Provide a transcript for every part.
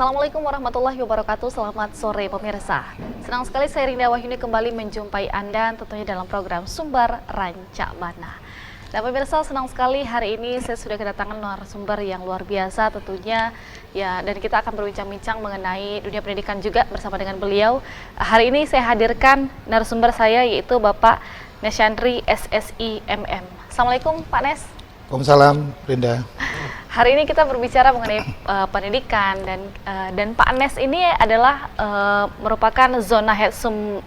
Assalamualaikum warahmatullahi wabarakatuh. Selamat sore pemirsa. Senang sekali saya Rinda Wahyuni kembali menjumpai Anda tentunya dalam program Sumber Ranca Bana. Dan pemirsa, senang sekali hari ini saya sudah kedatangan narasumber yang luar biasa tentunya ya, dan kita akan berbincang-bincang mengenai dunia pendidikan juga bersama dengan beliau. Hari ini saya hadirkan narasumber saya yaitu Bapak Nesyandri SSI MM. Assalamualaikum Pak Nes. Waalaikumsalam Rinda. Hari ini kita berbicara mengenai pendidikan dan Pak Nes ini adalah merupakan zona head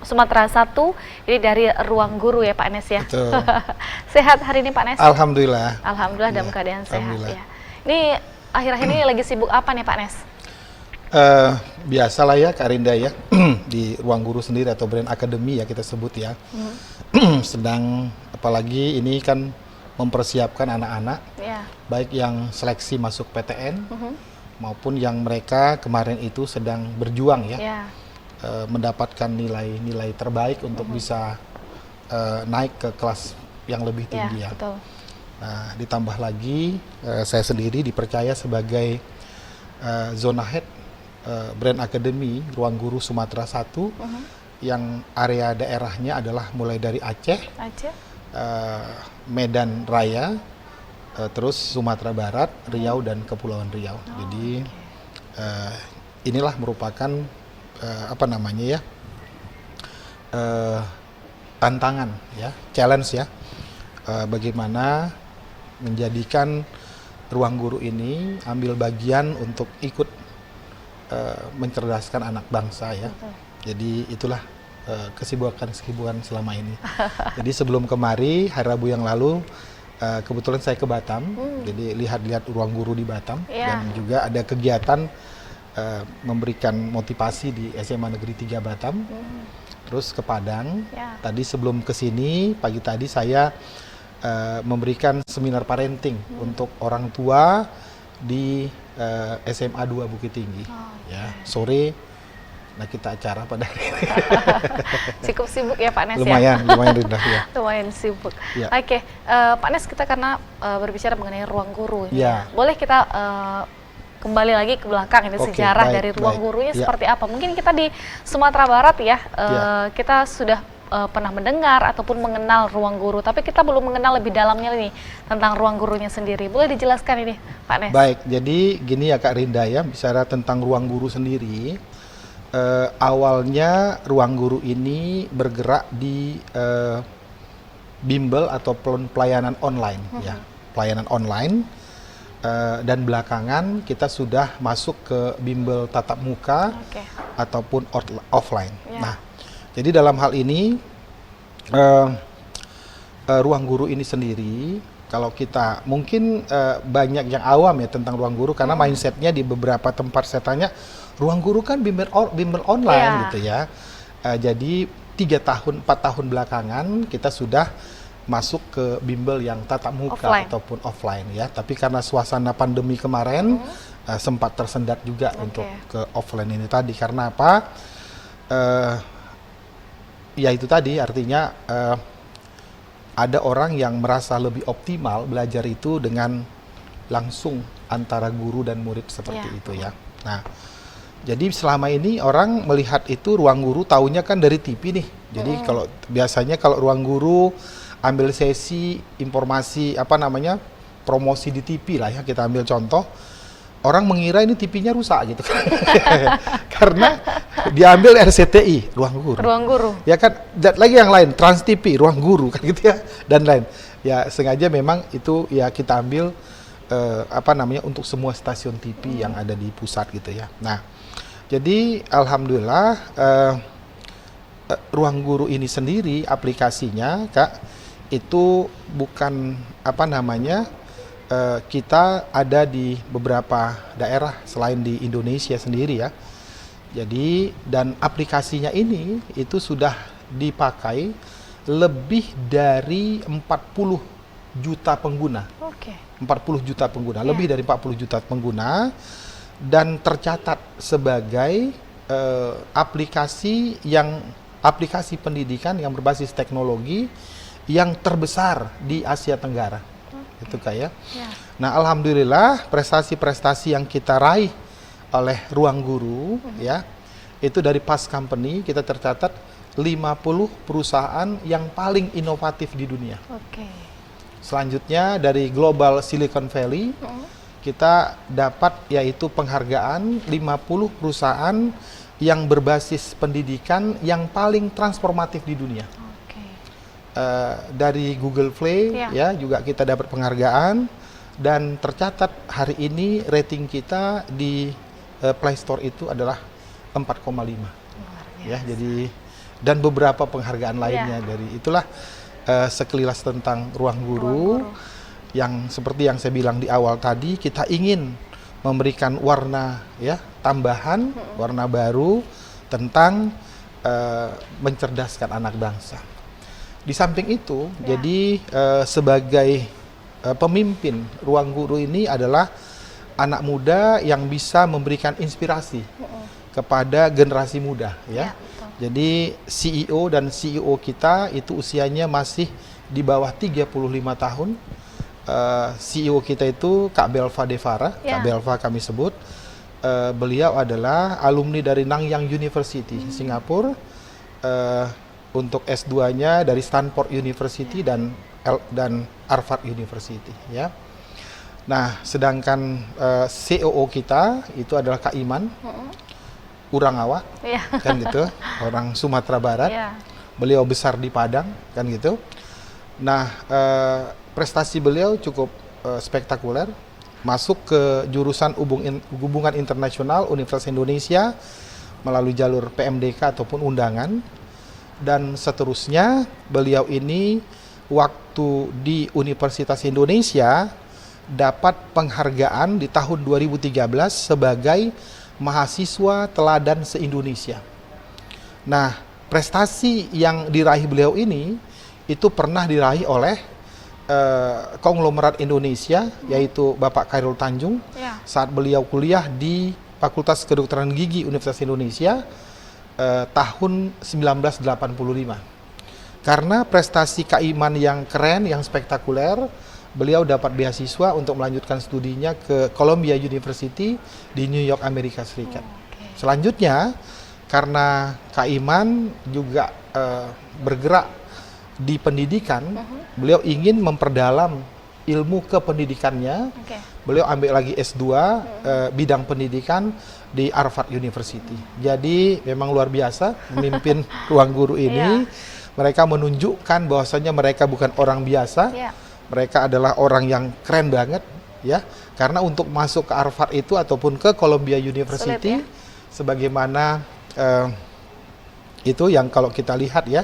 Sumatera 1, jadi dari ruang guru ya Pak Nes ya. Betul. Sehat hari ini Pak Nes? Alhamdulillah. Alhamdulillah dalam keadaan sehat ya. Ini akhir-akhir ini lagi sibuk apa nih Pak Nes? Biasalah ya Kak Rinda ya, di ruang guru sendiri atau Brand Academy ya kita sebut ya. Sedang apalagi ini kan mempersiapkan anak-anak, baik yang seleksi masuk PTN maupun yang mereka kemarin itu sedang berjuang ya, mendapatkan nilai-nilai terbaik untuk bisa naik ke kelas yang lebih tinggi ya. Betul. Nah, ditambah lagi saya sendiri dipercaya sebagai zona head Brand Academy Ruang Guru Sumatera 1 yang area daerahnya adalah mulai dari Aceh. Medan Raya, terus Sumatera Barat, Riau dan Kepulauan Riau. Jadi inilah merupakan tantangan ya, challenge ya, bagaimana menjadikan ruang guru ini ambil bagian untuk ikut mencerdaskan anak bangsa ya. Jadi itulah kesibukan selama ini. Jadi sebelum kemari, hari Rabu yang lalu, kebetulan saya ke Batam, jadi lihat-lihat ruang guru di Batam, dan juga ada kegiatan memberikan motivasi di SMA Negeri 3 Batam, terus ke Padang. Tadi sebelum ke sini, pagi tadi saya memberikan seminar parenting untuk orang tua di SMA 2 Bukit Tinggi. Ya, sore. Nah, kita acara pada hari ini. Cukup sibuk ya Pak Nes lumayan, ya? Lumayan Rinda ya. Lumayan sibuk. Ya. Oke, Pak Nes, kita karena berbicara mengenai ruang guru ini, ya. Boleh kita kembali lagi ke belakang ini sejarah dari ruang gurunya seperti apa? Mungkin kita di Sumatera Barat ya, kita sudah pernah mendengar ataupun mengenal ruang guru, tapi kita belum mengenal lebih dalamnya nih tentang ruang gurunya sendiri. Boleh dijelaskan ini Pak Nes? Baik, jadi gini ya Kak Rinda ya, bicara tentang ruang guru sendiri. Awalnya ruang guru ini bergerak di bimbel atau pelayanan online ya, pelayanan online, dan belakangan kita sudah masuk ke bimbel tatap muka ataupun offline. Nah, jadi dalam hal ini ruang guru ini sendiri, kalau kita mungkin banyak yang awam ya tentang ruang guru karena mindsetnya di beberapa tempat saya tanya, ruang guru kan bimbel online gitu ya. Jadi 4 tahun belakangan kita sudah masuk ke bimbel yang tatap muka ataupun offline ya. Tapi karena suasana pandemi kemarin sempat tersendat juga untuk ke offline ini tadi. Karena apa? Ya itu tadi artinya ada orang yang merasa lebih optimal belajar itu dengan langsung antara guru dan murid seperti itu ya. Nah, jadi selama ini orang melihat itu ruang guru taunya kan dari TV nih. Jadi kalau biasanya kalau ruang guru ambil sesi informasi promosi di TV lah ya, kita ambil contoh. Orang mengira ini TV-nya rusak gitu kan. Karena diambil RCTI, ruang guru. Ruang guru. Ya kan, dan lagi yang lain, Trans TV, ruang guru kan gitu ya, dan lain. Ya sengaja memang itu ya kita ambil untuk semua stasiun TV yang ada di pusat gitu ya. Nah, jadi alhamdulillah ruang guru ini sendiri aplikasinya Kak itu bukan kita ada di beberapa daerah selain di Indonesia sendiri ya. Jadi dan aplikasinya ini itu sudah dipakai lebih dari 40 juta pengguna. 40 juta pengguna, lebih dari 40 juta pengguna, dan tercatat sebagai aplikasi pendidikan yang berbasis teknologi yang terbesar di Asia Tenggara. Itu kayak. Nah, alhamdulillah prestasi-prestasi yang kita raih oleh Ruang Guru ya. Itu dari Fast Company kita tercatat 50 perusahaan yang paling inovatif di dunia. Oke. Selanjutnya dari Global Silicon Valley kita dapat yaitu penghargaan 50 perusahaan yang berbasis pendidikan yang paling transformatif di dunia. Oke. Dari Google Play ya juga kita dapat penghargaan, dan tercatat hari ini rating kita di Play Store itu adalah 4,5 ya. Jadi dan beberapa penghargaan lainnya. Dari itulah sekilas tentang Ruang Guru. Yang seperti yang saya bilang di awal tadi, kita ingin memberikan warna ya tambahan, warna baru tentang mencerdaskan anak bangsa. Di samping itu, jadi sebagai pemimpin Ruang Guru ini adalah anak muda yang bisa memberikan inspirasi kepada generasi muda ya. Jadi CEO dan CEO kita itu usianya masih di bawah 35 tahun. CEO kita itu Kak Belva Devara, Kak Belva kami sebut. Beliau adalah alumni dari Nanyang University, Singapura. Untuk S2-nya dari Stanford University dan Harvard University ya. Nah, sedangkan COO kita itu adalah Kak Iman, orang awak, kan gitu, orang Sumatera Barat. Beliau besar di Padang, kan gitu. Nah, prestasi beliau cukup spektakuler, masuk ke jurusan hubungan internasional Universitas Indonesia melalui jalur PMDK ataupun undangan, dan seterusnya. Beliau ini waktu di Universitas Indonesia dapat penghargaan di tahun 2013 sebagai mahasiswa teladan se-Indonesia. Nah, prestasi yang diraih beliau ini itu pernah diraih oleh konglomerat Indonesia, yaitu Bapak Khairul Tanjung saat beliau kuliah di Fakultas Kedokteran Gigi Universitas Indonesia tahun 1985. Karena prestasi Kak Iman yang keren, yang spektakuler, beliau dapat beasiswa untuk melanjutkan studinya ke Columbia University di New York, Amerika Serikat. Selanjutnya, karena Kak Iman juga bergerak di pendidikan, beliau ingin memperdalam ilmu kependidikannya. Beliau ambil lagi S2 bidang pendidikan di Harvard University. Jadi memang luar biasa memimpin Ruang Guru ini. Mereka menunjukkan bahwasanya mereka bukan orang biasa. Mereka adalah orang yang keren banget ya. Karena untuk masuk ke Harvard itu ataupun ke Columbia University, sebagaimana itu yang kalau kita lihat ya,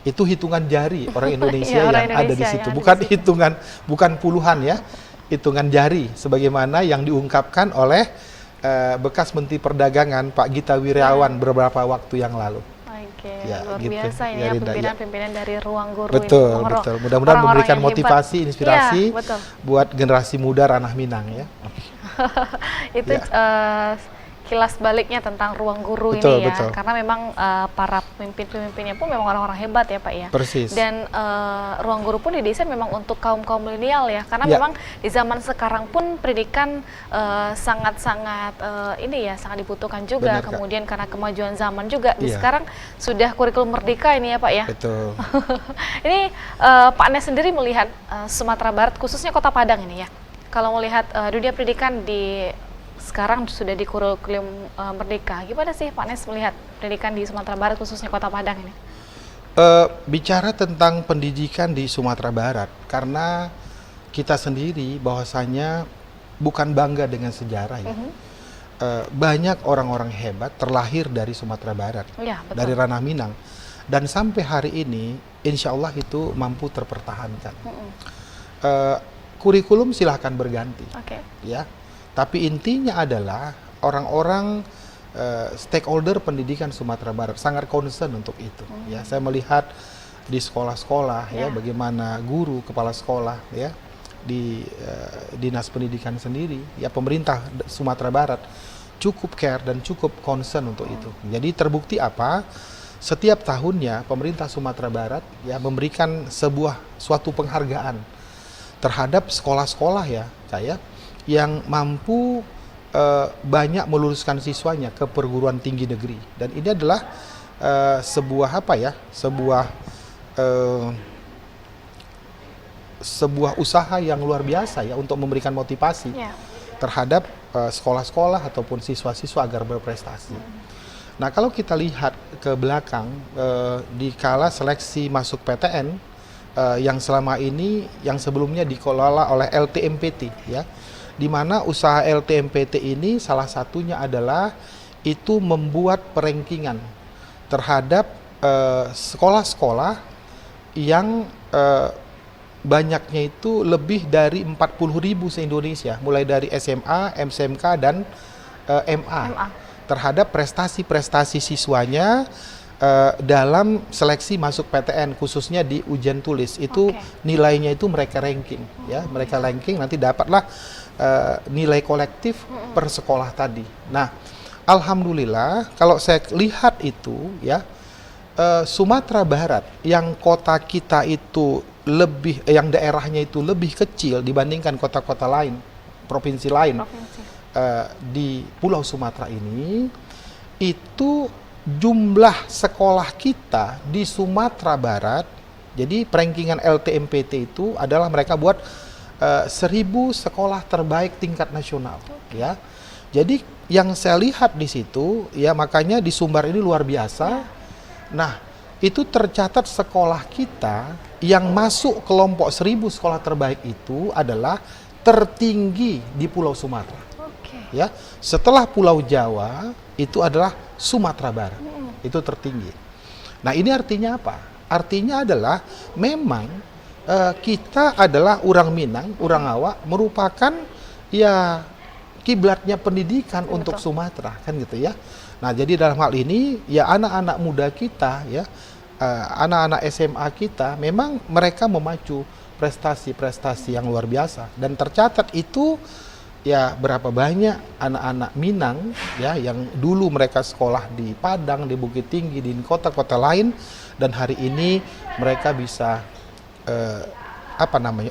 itu hitungan jari orang Indonesia yang ada di situ, bukan hitungan, bukan puluhan ya, hitungan jari, sebagaimana yang diungkapkan oleh bekas Menteri Perdagangan Pak Gita Wirjawan beberapa waktu yang lalu. Luar biasa ini ya, pimpinan-pimpinan dari Ruang Guru betul, ini. Betul. Mudah-mudahan memberikan motivasi, inspirasi buat generasi muda Ranah Minang ya. Itu kilas baliknya tentang Ruang Guru ini ya, karena memang para pemimpin-pemimpinnya pun memang orang-orang hebat ya Pak ya. Persis. Dan Ruang Guru pun didesain memang untuk kaum-kaum milenial ya, karena memang di zaman sekarang pun pendidikan sangat-sangat ini ya, sangat dibutuhkan juga. Benar, kemudian karena kemajuan zaman juga, sekarang sudah kurikulum merdeka ini ya Pak ya. Betul. Ini Pak Nes sendiri melihat Sumatera Barat, khususnya Kota Padang ini ya, kalau melihat dunia pendidikan di sekarang sudah di kurikulum merdeka, gimana sih Pak Nes melihat pendidikan di Sumatera Barat khususnya Kota Padang ini? Bicara tentang pendidikan di Sumatera Barat, karena kita sendiri bahwasanya bukan bangga dengan sejarah ya. Banyak orang-orang hebat terlahir dari Sumatera Barat, dari Ranah Minang, dan sampai hari ini insya Allah itu mampu terpertahankan. Kurikulum silahkan berganti, ya. Tapi intinya adalah orang-orang stakeholder pendidikan Sumatera Barat sangat concern untuk itu. Ya, saya melihat di sekolah-sekolah ya, bagaimana guru, kepala sekolah ya, di dinas pendidikan sendiri, ya pemerintah Sumatera Barat cukup care dan cukup concern untuk itu. Jadi terbukti apa? Setiap tahunnya pemerintah Sumatera Barat ya memberikan suatu penghargaan terhadap sekolah-sekolah ya, kayak yang mampu banyak meluluskan siswanya ke perguruan tinggi negeri, dan ini adalah sebuah apa ya, sebuah usaha yang luar biasa ya untuk memberikan motivasi terhadap sekolah-sekolah ataupun siswa-siswa agar berprestasi. Nah, kalau kita lihat ke belakang di kala seleksi masuk PTN yang selama ini, yang sebelumnya dikelola oleh LTMPT ya, di mana usaha LTMPT ini salah satunya adalah itu membuat perankingan terhadap sekolah-sekolah yang banyaknya itu lebih dari 40.000 se-Indonesia, mulai dari SMA, MSMK, dan MA, terhadap prestasi-prestasi siswanya dalam seleksi masuk PTN, khususnya di ujian tulis. Itu nilainya itu mereka ranking, ya, mereka ranking, nanti dapatlah nilai kolektif per sekolah tadi. Nah, alhamdulillah kalau saya lihat itu ya, Sumatera Barat yang kota kita itu lebih, yang daerahnya itu lebih kecil dibandingkan kota-kota lain, provinsi lain di Pulau Sumatera ini, itu jumlah sekolah kita di Sumatera Barat, jadi rankingan LTMPT itu adalah mereka buat 1.000 sekolah terbaik tingkat nasional, ya. Jadi yang saya lihat di situ, ya, makanya di Sumbar ini luar biasa. Nah, itu tercatat sekolah kita yang masuk kelompok 1.000 sekolah terbaik itu adalah tertinggi di Pulau Sumatera. Ya, setelah Pulau Jawa itu adalah Sumatera Barat. Itu tertinggi. Nah, ini artinya apa? Artinya adalah memang kita adalah orang Minang, orang Awak, merupakan ya kiblatnya pendidikan untuk Sumatera, kan gitu ya. Nah, jadi dalam hal ini ya anak-anak muda kita ya, anak-anak SMA kita, memang mereka memacu prestasi-prestasi yang luar biasa, dan tercatat itu ya berapa banyak anak-anak Minang ya yang dulu mereka sekolah di Padang, di Bukit Tinggi, di kota-kota lain, dan hari ini mereka bisa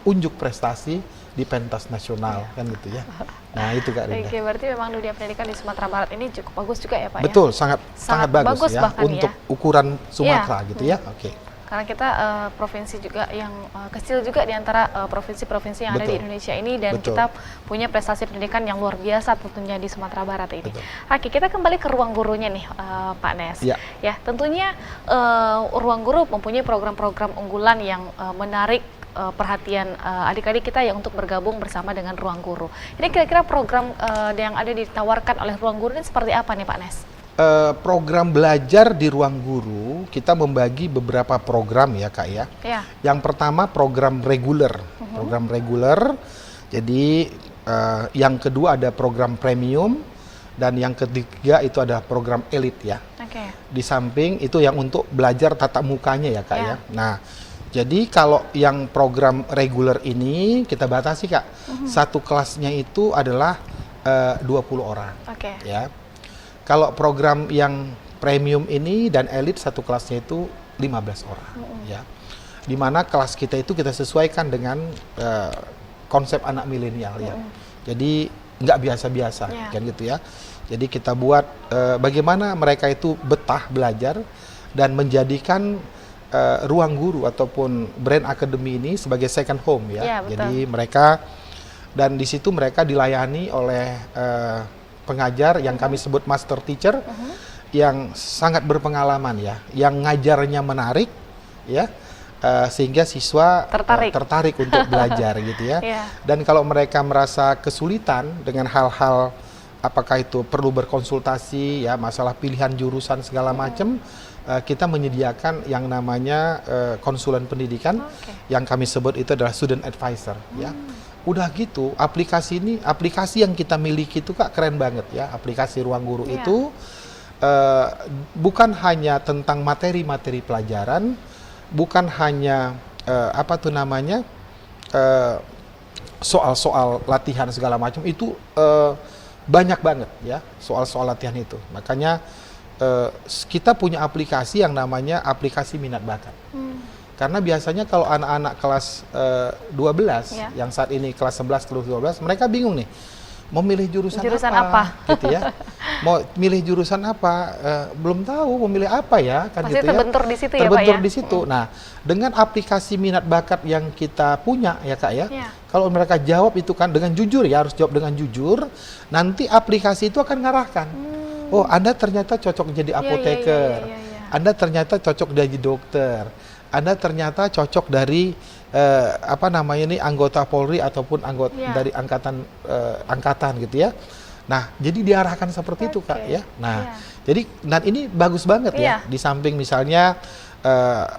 unjuk prestasi di pentas nasional, kan gitu ya. Nah, itu Kak Rinda. Oke, berarti memang dunia pendidikan di Sumatera Barat ini cukup bagus juga ya Pak? Betul, sangat bagus ya untuk ukuran Sumatera gitu ya. Oke. Karena kita provinsi juga yang kecil juga di antara provinsi-provinsi yang ada di Indonesia ini, dan kita punya prestasi pendidikan yang luar biasa tentunya di Sumatera Barat ini. Oke, kita kembali ke ruang gurunya nih Pak Nes. Ya, tentunya ruang guru mempunyai program-program unggulan yang menarik perhatian adik-adik kita yang untuk bergabung bersama dengan ruang guru. Ini kira-kira program yang ada ditawarkan oleh ruang guru ini seperti apa nih Pak Nes? Program belajar di ruang guru kita membagi beberapa program ya Kak ya. Yang pertama program reguler, program reguler. Jadi yang kedua ada program premium, dan yang ketiga itu ada program elit ya. Di samping itu yang untuk belajar tatap mukanya ya Kak ya. Nah, jadi kalau yang program reguler ini kita batasi Kak, satu kelasnya itu adalah 20 orang. Ya. Kalau program yang premium ini dan elit satu kelasnya itu 15 orang. Ya. Dimana kelas kita itu kita sesuaikan dengan konsep anak milenial ya. Jadi nggak biasa-biasa kan gitu ya. Jadi kita buat bagaimana mereka itu betah belajar dan menjadikan ruang guru ataupun Brain Academy ini sebagai second home ya. Jadi mereka, dan di situ mereka dilayani oleh pengajar yang kami sebut master teacher yang sangat berpengalaman ya, yang ngajarnya menarik ya, sehingga siswa tertarik untuk belajar gitu ya. Dan kalau mereka merasa kesulitan dengan hal-hal apakah itu perlu berkonsultasi ya, masalah pilihan jurusan segala macam, kita menyediakan yang namanya konsulen pendidikan yang kami sebut itu adalah student advisor ya. Udah gitu, aplikasi yang kita miliki itu Kak keren banget ya. Aplikasi Ruang Guru itu bukan hanya tentang materi-materi pelajaran, bukan hanya soal-soal latihan segala macam, itu banyak banget ya soal-soal latihan itu. Makanya kita punya aplikasi yang namanya aplikasi minat bakat. Karena biasanya kalau anak-anak kelas 12 yang saat ini kelas 11 kelas 12, mereka bingung nih, mau milih jurusan apa? gitu ya. Mau milih jurusan apa, belum tahu mau milih apa ya, kan Pasti gitu ya. terbentur di situ ya, Pak Terbentur ya? di situ. Nah, dengan aplikasi minat bakat yang kita punya ya Kak ya, kalau mereka jawab itu kan dengan jujur ya, harus jawab dengan jujur, nanti aplikasi itu akan ngarahkan. Oh, Anda ternyata cocok jadi apoteker, Anda ternyata cocok jadi dokter, Anda ternyata cocok dari apa namanya ini anggota Polri ataupun anggota dari angkatan gitu ya. Nah, jadi diarahkan seperti itu Kak ya. Nah, jadi ini bagus banget ya. Di samping misalnya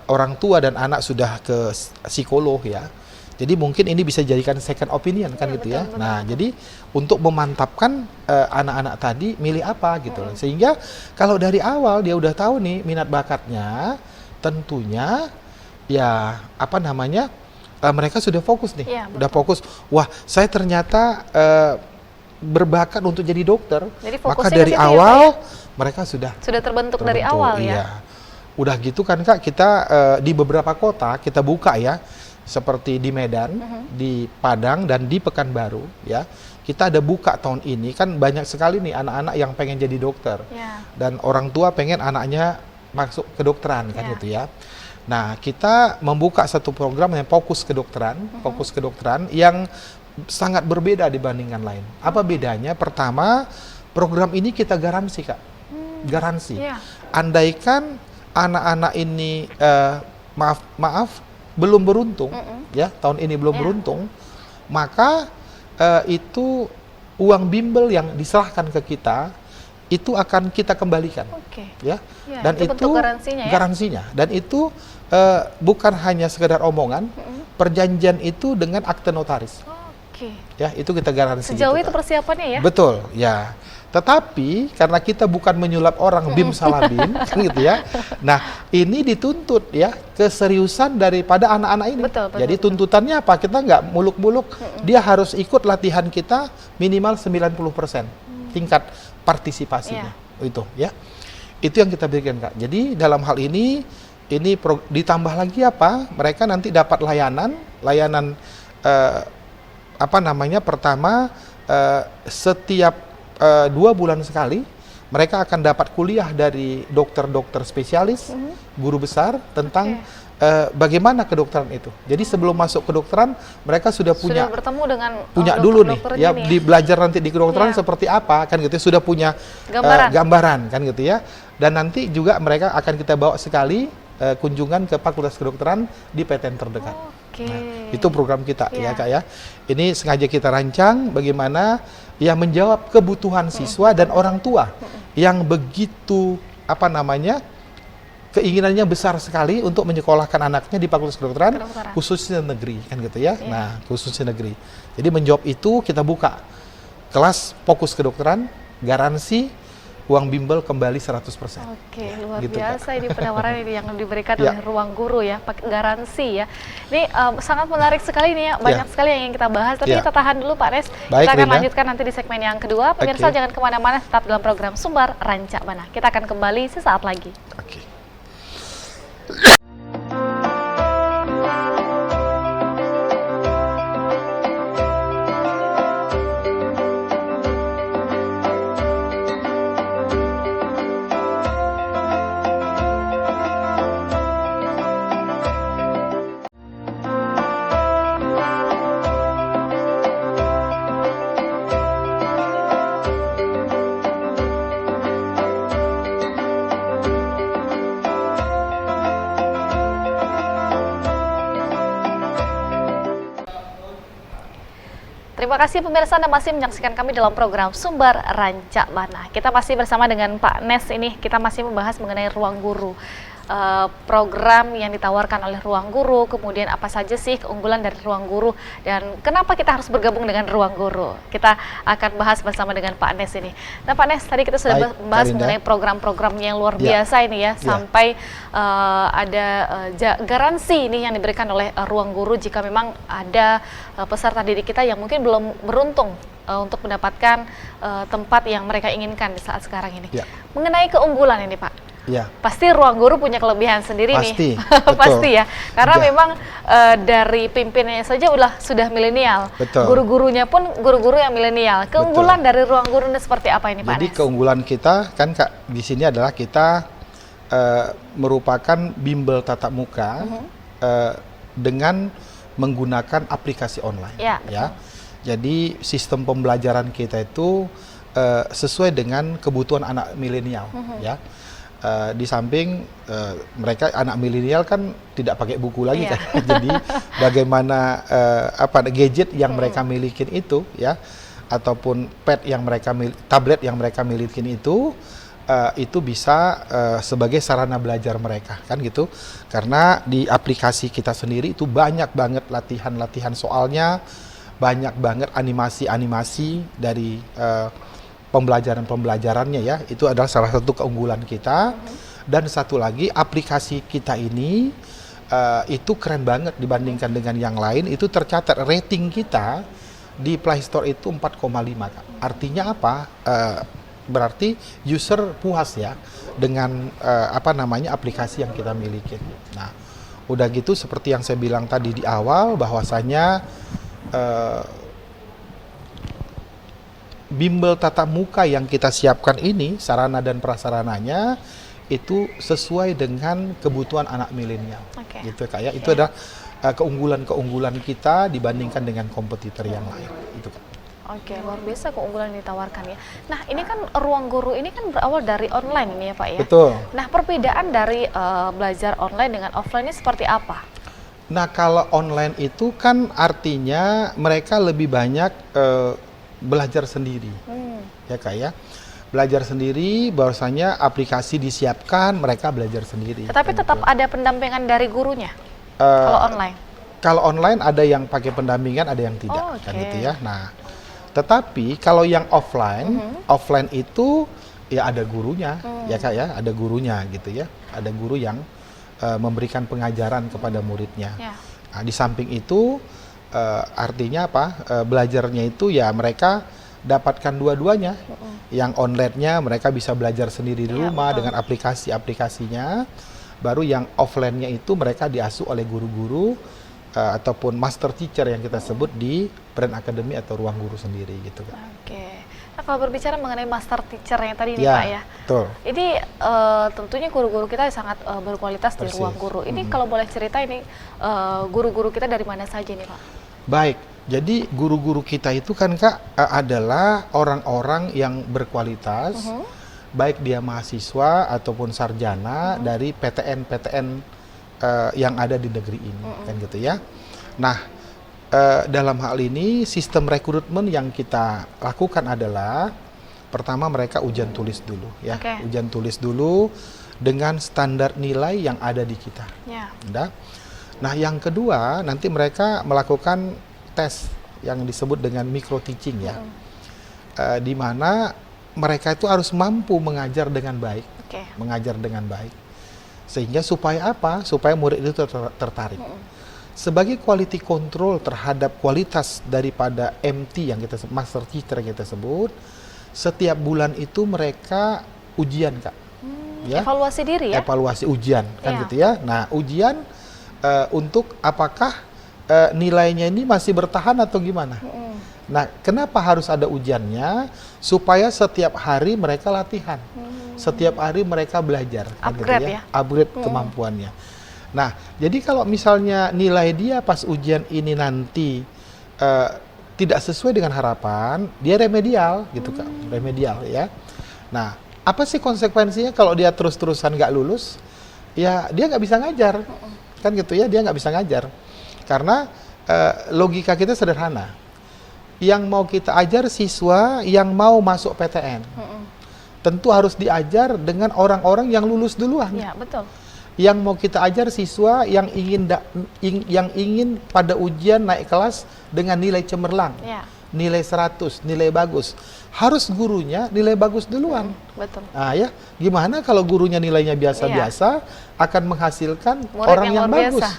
orang tua dan anak sudah ke psikolog ya. Jadi mungkin ini bisa dijadikan second opinion kan gitu ya. Nah, jadi untuk memantapkan anak-anak tadi milih apa gitu. Sehingga kalau dari awal dia udah tahu nih minat bakatnya, tentunya ya apa namanya mereka sudah fokus nih, udah fokus. Wah, saya ternyata berbakat untuk jadi dokter. Jadi maka dari awal mereka sudah terbentuk dari awal ya. Udah gitu kan Kak, kita di beberapa kota kita buka ya, seperti di Medan, di Padang dan di Pekanbaru ya. Kita ada buka tahun ini, kan banyak sekali nih anak-anak yang pengen jadi dokter. Dan orang tua pengen anaknya masuk kedokteran kan gitu ya. Nah, kita membuka satu program yang fokus kedokteran yang sangat berbeda dibandingkan lain. Apa bedanya? Pertama, program ini kita garansi Kak, garansi. Andaikan anak-anak ini maaf belum beruntung, ya tahun ini belum beruntung, maka itu uang bimbel yang diserahkan ke kita itu akan kita kembalikan, ya. Dan itu garansinya, dan itu bukan hanya sekedar omongan, perjanjian itu dengan akte notaris. Ya, itu kita garansi. Sejauh itu persiapannya ya? Betul, ya. Tetapi karena kita bukan menyulap orang bim salah bim, kan gitu ya. Nah, ini dituntut ya keseriusan daripada anak-anak ini. Jadi tuntutannya apa? Kita nggak muluk-muluk, dia harus ikut latihan kita minimal 90% tingkat partisipasinya. Itu ya. Itu yang kita berikan Kak. Jadi dalam hal ini ditambah lagi apa? Mereka nanti dapat layanan apa namanya? Pertama setiap 2 bulan sekali mereka akan dapat kuliah dari dokter-dokter spesialis, guru besar tentang bagaimana kedokteran itu. Jadi sebelum masuk kedokteran mereka sudah bertemu dengan dulu nih ya, belajar nanti di kedokteran seperti apa kan gitu ya, sudah punya gambaran kan gitu ya. Dan nanti juga mereka akan kita bawa sekali kunjungan ke Fakultas Kedokteran di PTN terdekat. Nah, itu program kita ya Kak ya. Ini sengaja kita rancang bagaimana ya menjawab kebutuhan siswa dan orang tua yang begitu apa namanya keinginannya besar sekali untuk menyekolahkan anaknya di Fakultas Kedokteran khususnya negeri kan gitu ya. Nah, khususnya negeri. Jadi menjawab itu kita buka kelas fokus kedokteran, garansi uang bimbel kembali 100%. Luar gitu, biasa Kak. Ini penawaran ini yang diberikan oleh Ruang Guru ya, pakai garansi ya. Ini sangat menarik sekali nih ya, banyak sekali yang ingin kita bahas, tapi kita tahan dulu Pak Nes. Baik, kita akan lanjutkan nanti di segmen yang kedua. Pemirsa jangan kemana-mana, tetap dalam program Sumbar Rancak Bana. Kita akan kembali sesaat lagi. Terima kasih pemirsa, Anda masih menyaksikan kami dalam program Sumbar Rancak Bana. Kita masih bersama dengan Pak Nes ini, kita masih membahas mengenai Ruang Guru. Program yang ditawarkan oleh Ruang Guru, kemudian apa saja sih keunggulan dari Ruang Guru, dan kenapa kita harus bergabung dengan Ruang Guru. Kita akan bahas bersama dengan Pak Nes ini. Nah Pak Nes, tadi kita sudah membahas mengenai program-program yang luar biasa ini ya, sampai ada garansi ini yang diberikan oleh Ruang Guru jika memang ada peserta didik kita yang mungkin belum beruntung untuk mendapatkan tempat yang mereka inginkan di saat sekarang ini. Mengenai keunggulan ini Pak, Ya. Pasti ruang guru punya kelebihan sendiri Pasti, nih. betul. Pasti ya. Karena Ya. memang dari pimpinannya saja sudah milenial. Betul. Guru-gurunya pun guru-guru yang milenial. Keunggulan dari ruang guru ini seperti apa ini Pak Jadi Anes? keunggulan kita kan Kak di sini adalah kita merupakan bimbel tatap muka dengan menggunakan aplikasi online. Ya, Jadi sistem pembelajaran kita itu sesuai dengan kebutuhan anak milenial. Ya. Di samping mereka anak milenial kan tidak pakai buku lagi Iya. kan. Jadi bagaimana gadget yang mereka milikin itu ya ataupun tablet yang mereka milikin itu bisa sebagai sarana belajar mereka kan gitu. Karena di aplikasi kita sendiri itu banyak banget latihan-latihan soalnya, banyak banget animasi-animasi dari pembelajarannya ya. Itu adalah salah satu keunggulan kita. Dan satu lagi aplikasi kita ini itu keren banget dibandingkan dengan yang lain. Itu tercatat rating kita di Play Store itu 4,5 Kak. Artinya apa? Berarti user puas ya dengan aplikasi yang kita miliki. Nah, udah gitu seperti yang saya bilang tadi di awal bahwasanya bimbel tatap muka yang kita siapkan ini sarana dan prasarananya itu sesuai dengan kebutuhan anak milenial. Oke. Gitu kayak itu adalah keunggulan-keunggulan kita dibandingkan dengan kompetitor yang lain. Itu Kak. Oke, luar biasa keunggulan yang ditawarkan ya. Nah, ini kan ruang guru ini kan berawal dari online ini ya Pak ya. Betul. Nah, perbedaan dari belajar online dengan offline ini seperti apa? Nah, kalau online itu kan artinya mereka lebih banyak belajar sendiri. Ya Kak ya. Belajar sendiri, bahwasanya aplikasi disiapkan, mereka belajar sendiri. Tetapi kan tetap gitu. ada pendampingan dari gurunya kalau online. Kalau online ada yang pakai pendampingan, ada yang tidak, Oh, kan oke. gitu ya. Nah, tetapi kalau yang offline itu ya ada gurunya, ya Kak ya, ada gurunya gitu ya. Ada guru yang memberikan pengajaran kepada muridnya. Ya. Nah, di samping itu artinya apa? Belajarnya itu ya mereka dapatkan dua-duanya. Yang online-nya mereka bisa belajar sendiri di Iya, rumah betul. dengan aplikasi-aplikasinya. Baru yang offline-nya itu mereka diasuh oleh guru-guru ataupun master teacher yang kita sebut di Brand Academy atau ruang guru sendiri gitu Kak. Oke. Nah, kalau berbicara mengenai master teacher yang tadi nih Ya, Pak ya. betul. Ini tentunya guru-guru kita sangat berkualitas di Persis. ruang guru. Ini kalau boleh cerita ini guru-guru kita dari mana saja nih Pak? Baik, jadi guru-guru kita itu kan Kak adalah orang-orang yang berkualitas, baik dia mahasiswa ataupun sarjana dari PTN-PTN yang ada di negeri ini, kan gitu ya. Nah, dalam hal ini sistem rekrutmen yang kita lakukan adalah pertama mereka ujian tulis dulu ya, Oke. ujian tulis dulu dengan standar nilai yang ada di kita. Ya. Udah. Nah, yang kedua nanti mereka melakukan tes yang disebut dengan micro teaching ya, di mana mereka itu harus mampu mengajar dengan baik, Oke. mengajar dengan baik, sehingga supaya apa? Supaya murid itu tertarik. Sebagai quality control terhadap kualitas daripada MT yang kita master teacher yang kita sebut, setiap bulan itu mereka ujian Kak, ya. Evaluasi diri ya? Evaluasi ujian kan Iya. gitu ya. Nah, ujian untuk apakah nilainya ini masih bertahan atau gimana? Nah, kenapa harus ada ujiannya? Supaya setiap hari mereka latihan, setiap hari mereka belajar, kan gitu Upgrade ya? Upgrade kemampuannya. Nah, jadi kalau misalnya nilai dia pas ujian ini nanti tidak sesuai dengan harapan, dia remedial gitu Kak, remedial ya. Nah, apa sih konsekuensinya kalau dia terus-terusan nggak lulus? Ya dia nggak bisa ngajar, kan gitu ya, dia nggak bisa ngajar. Karena logika kita sederhana, yang mau kita ajar siswa yang mau masuk PTN, tentu harus diajar dengan orang-orang yang lulus duluan. Ya, betul. Yang mau kita ajar siswa yang ingin pada ujian naik kelas dengan nilai cemerlang, Ya, nilai 100, nilai bagus. Harus gurunya nilai bagus duluan. betul. Nah ya, gimana kalau gurunya nilainya biasa-biasa akan menghasilkan Murid orang yang yang luar bagus. biasa.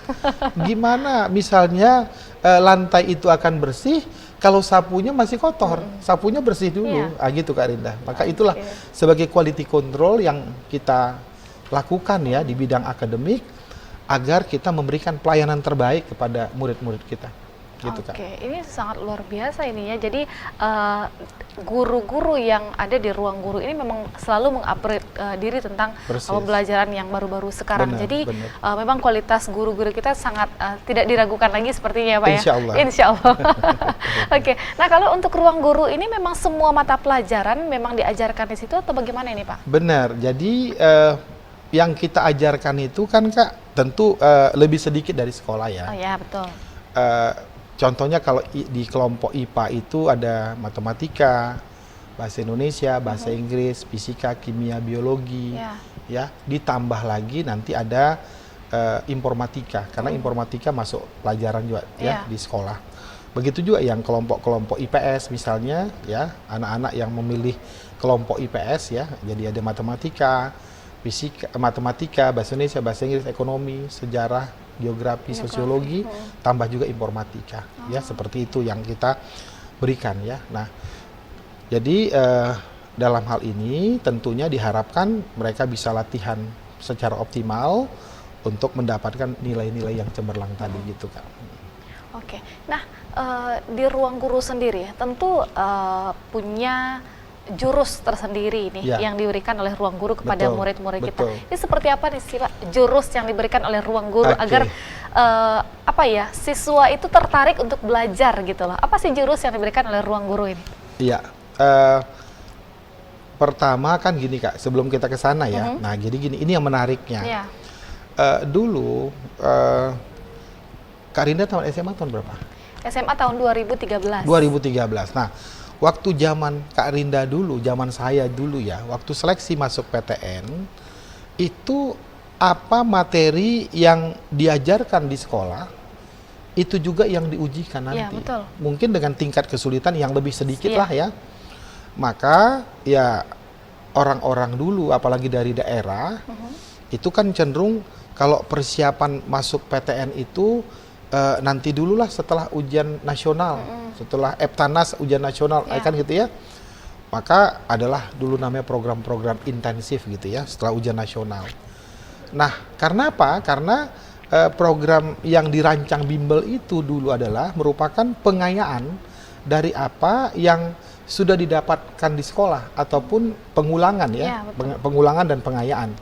Gimana misalnya lantai itu akan bersih kalau sapunya masih kotor, sapunya bersih dulu. Iya. Ah gitu Kak Rinda. Maka itulah sebagai quality control yang kita lakukan ya di bidang akademik agar kita memberikan pelayanan terbaik kepada murid-murid kita. Gitu, Kak. Oke, ini sangat luar biasa ini ya. Jadi guru-guru yang ada di ruang guru ini memang selalu mengupgrade diri tentang pembelajaran yang baru-baru sekarang. Benar, jadi benar. memang kualitas guru-guru kita sangat tidak diragukan lagi sepertinya ya Pak ya. Insya Allah. Insya Allah. Oke, nah kalau untuk ruang guru ini memang semua mata pelajaran memang diajarkan di situ atau bagaimana ini Pak? Benar, jadi yang kita ajarkan itu kan Kak tentu lebih sedikit dari sekolah ya. Oh ya, betul. Contohnya kalau di kelompok IPA itu ada matematika, bahasa Indonesia, bahasa Inggris, fisika, kimia, biologi, ya. Ditambah lagi nanti ada informatika, karena informatika masuk pelajaran juga ya di sekolah. Begitu juga yang kelompok-kelompok IPS misalnya, ya anak-anak yang memilih kelompok IPS ya, jadi ada matematika, fisika, matematika, bahasa Indonesia, bahasa Inggris, ekonomi, sejarah, geografi, sosiologi, tambah juga informatika, ya seperti itu yang kita berikan ya. Nah, jadi dalam hal ini tentunya diharapkan mereka bisa latihan secara optimal untuk mendapatkan nilai-nilai yang cemerlang tadi gitu Kak. Oke, nah di ruang guru sendiri tentu punya jurus tersendiri nih yang diberikan oleh ruang guru kepada murid-murid kita. Ini seperti apa nih sih Pak jurus yang diberikan oleh ruang guru agar apa ya siswa itu tertarik untuk belajar gitu loh. Apa sih jurus yang diberikan oleh ruang guru ini? Iya, pertama kan gini Kak, sebelum kita ke sana ya. Nah jadi gini, ini yang menariknya. Dulu Kak Rinda tamat SMA tahun berapa? SMA tahun 2013. 2013. Nah, waktu zaman Kak Rinda dulu, zaman saya dulu ya, waktu seleksi masuk PTN, itu apa materi yang diajarkan di sekolah, itu juga yang diujikan nanti. Ya, betul. Mungkin dengan tingkat kesulitan yang lebih sedikit lah ya. Maka ya orang-orang dulu, apalagi dari daerah, itu kan cenderung kalau persiapan masuk PTN itu nanti dululah setelah ujian nasional, setelah Eptanas ujian nasional, kan gitu ya. Maka adalah dulu namanya program-program intensif gitu ya, setelah ujian nasional. Nah, karena apa? Karena program yang dirancang bimbel itu dulu adalah merupakan pengayaan dari apa yang sudah didapatkan di sekolah ataupun pengulangan ya, pengulangan dan pengayaan.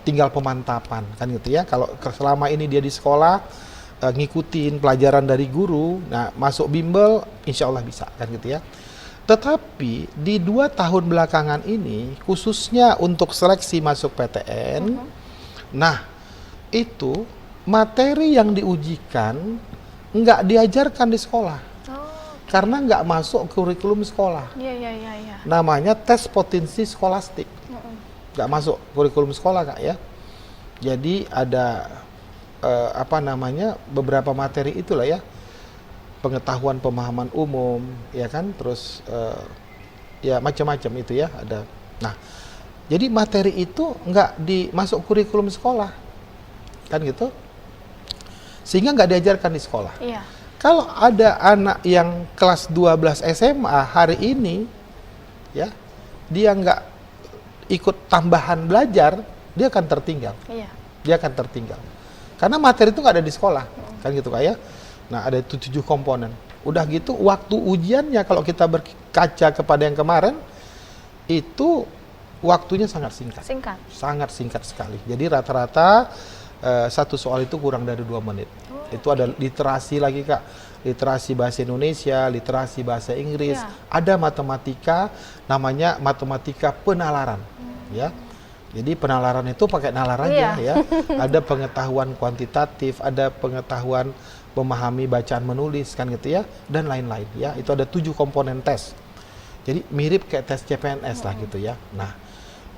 Tinggal pemantapan kan gitu ya. Kalau selama ini dia di sekolah ngikutin pelajaran dari guru, nah masuk bimbel insya Allah bisa kan gitu ya. Tetapi di 2 tahun belakangan ini khususnya untuk seleksi masuk PTN, nah itu materi yang diujikan nggak diajarkan di sekolah karena nggak masuk kurikulum sekolah. Namanya tes potensi skolastik, nggak masuk kurikulum sekolah Kak ya. Jadi ada beberapa materi itulah ya, pengetahuan pemahaman umum ya kan, terus ya macam-macam itu ya ada. Nah jadi materi itu nggak dimasuk kurikulum sekolah kan gitu, sehingga nggak diajarkan di sekolah. Kalau ada anak yang kelas 12 SMA hari ini ya, dia nggak ikut tambahan belajar, dia akan tertinggal. Dia akan tertinggal. Karena materi itu nggak ada di sekolah, kan gitu Kak ya. Nah ada 7 komponen. Udah gitu waktu ujiannya kalau kita berkaca kepada yang kemarin, itu waktunya sangat singkat. Sangat singkat sekali. Jadi rata-rata satu soal itu kurang dari 2 menit. Itu ada literasi lagi Kak. Literasi bahasa Indonesia, literasi bahasa Inggris. Ada matematika, namanya matematika penalaran. Ya. Jadi penalaran itu pakai nalar aja ya. Ada pengetahuan kuantitatif, ada pengetahuan memahami bacaan menulis kan gitu ya, dan lain-lain ya. Itu ada 7 komponen tes. Jadi mirip kayak tes CPNS lah gitu ya. Nah,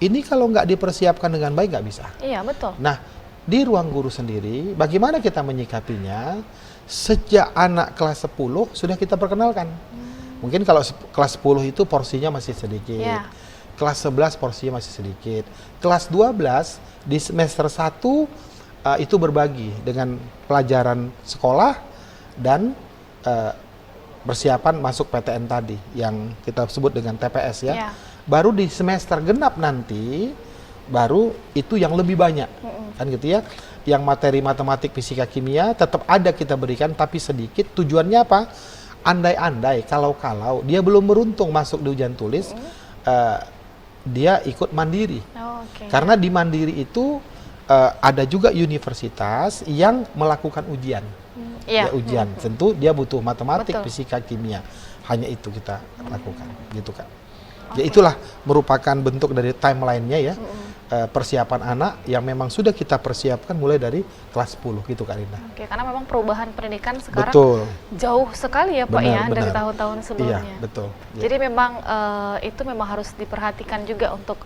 ini kalau nggak dipersiapkan dengan baik nggak bisa. Iya, betul. Nah, di ruang guru sendiri bagaimana kita menyikapinya? Sejak anak kelas 10 sudah kita perkenalkan. Mungkin kalau kelas 10 itu porsinya masih sedikit. Kelas 11 porsinya masih sedikit. Kelas 12 di semester 1 itu berbagi dengan pelajaran sekolah dan persiapan masuk PTN tadi yang kita sebut dengan TPS ya. Baru di semester genap nanti baru itu yang lebih banyak, kan gitu ya. Yang materi matematik, fisika, kimia tetap ada kita berikan, tapi sedikit. Tujuannya apa? Andai-andai, kalau-kalau dia belum beruntung masuk di ujian tulis, dia ikut mandiri. Karena di mandiri itu ada juga universitas yang melakukan ujian. Ujian. Tentu dia butuh matematik, fisika, kimia. Hanya itu kita lakukan, gitu kan. Ya itulah merupakan bentuk dari timeline-nya ya. Persiapan anak yang memang sudah kita persiapkan mulai dari kelas 10 gitu Kak Rinda. Karena memang perubahan pendidikan sekarang jauh sekali ya Pak dari tahun-tahun sebelumnya. Iya, betul. Jadi memang itu memang harus diperhatikan juga untuk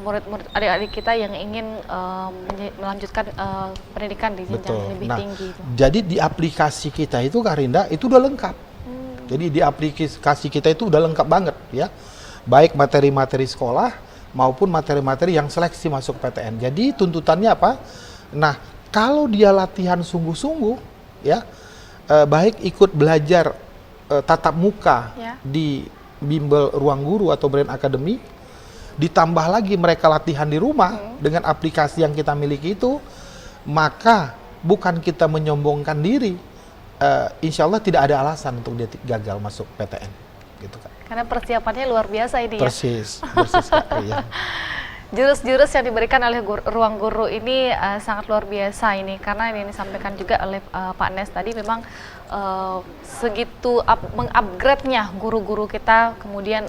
murid-murid adik-adik kita yang ingin melanjutkan pendidikan di jenjang lebih tinggi. Jadi di aplikasi kita itu Kak Rinda itu udah lengkap. Jadi di aplikasi kita itu udah lengkap banget ya. Baik materi-materi sekolah maupun materi-materi yang seleksi masuk PTN. Jadi tuntutannya apa? Nah, kalau dia latihan sungguh-sungguh, ya, baik ikut belajar tatap muka di bimbel Ruang Guru atau Brain Academy, ditambah lagi mereka latihan di rumah dengan aplikasi yang kita miliki itu, maka bukan kita menyombongkan diri, insya Allah tidak ada alasan untuk dia gagal masuk PTN, gitu kan. Karena persiapannya luar biasa ini persis, ya. Jurus-jurus yang diberikan oleh Ruang Guru ini sangat luar biasa ini, karena ini disampaikan juga oleh Pak Nes tadi, memang segitu mengupgrade-nya guru-guru kita, kemudian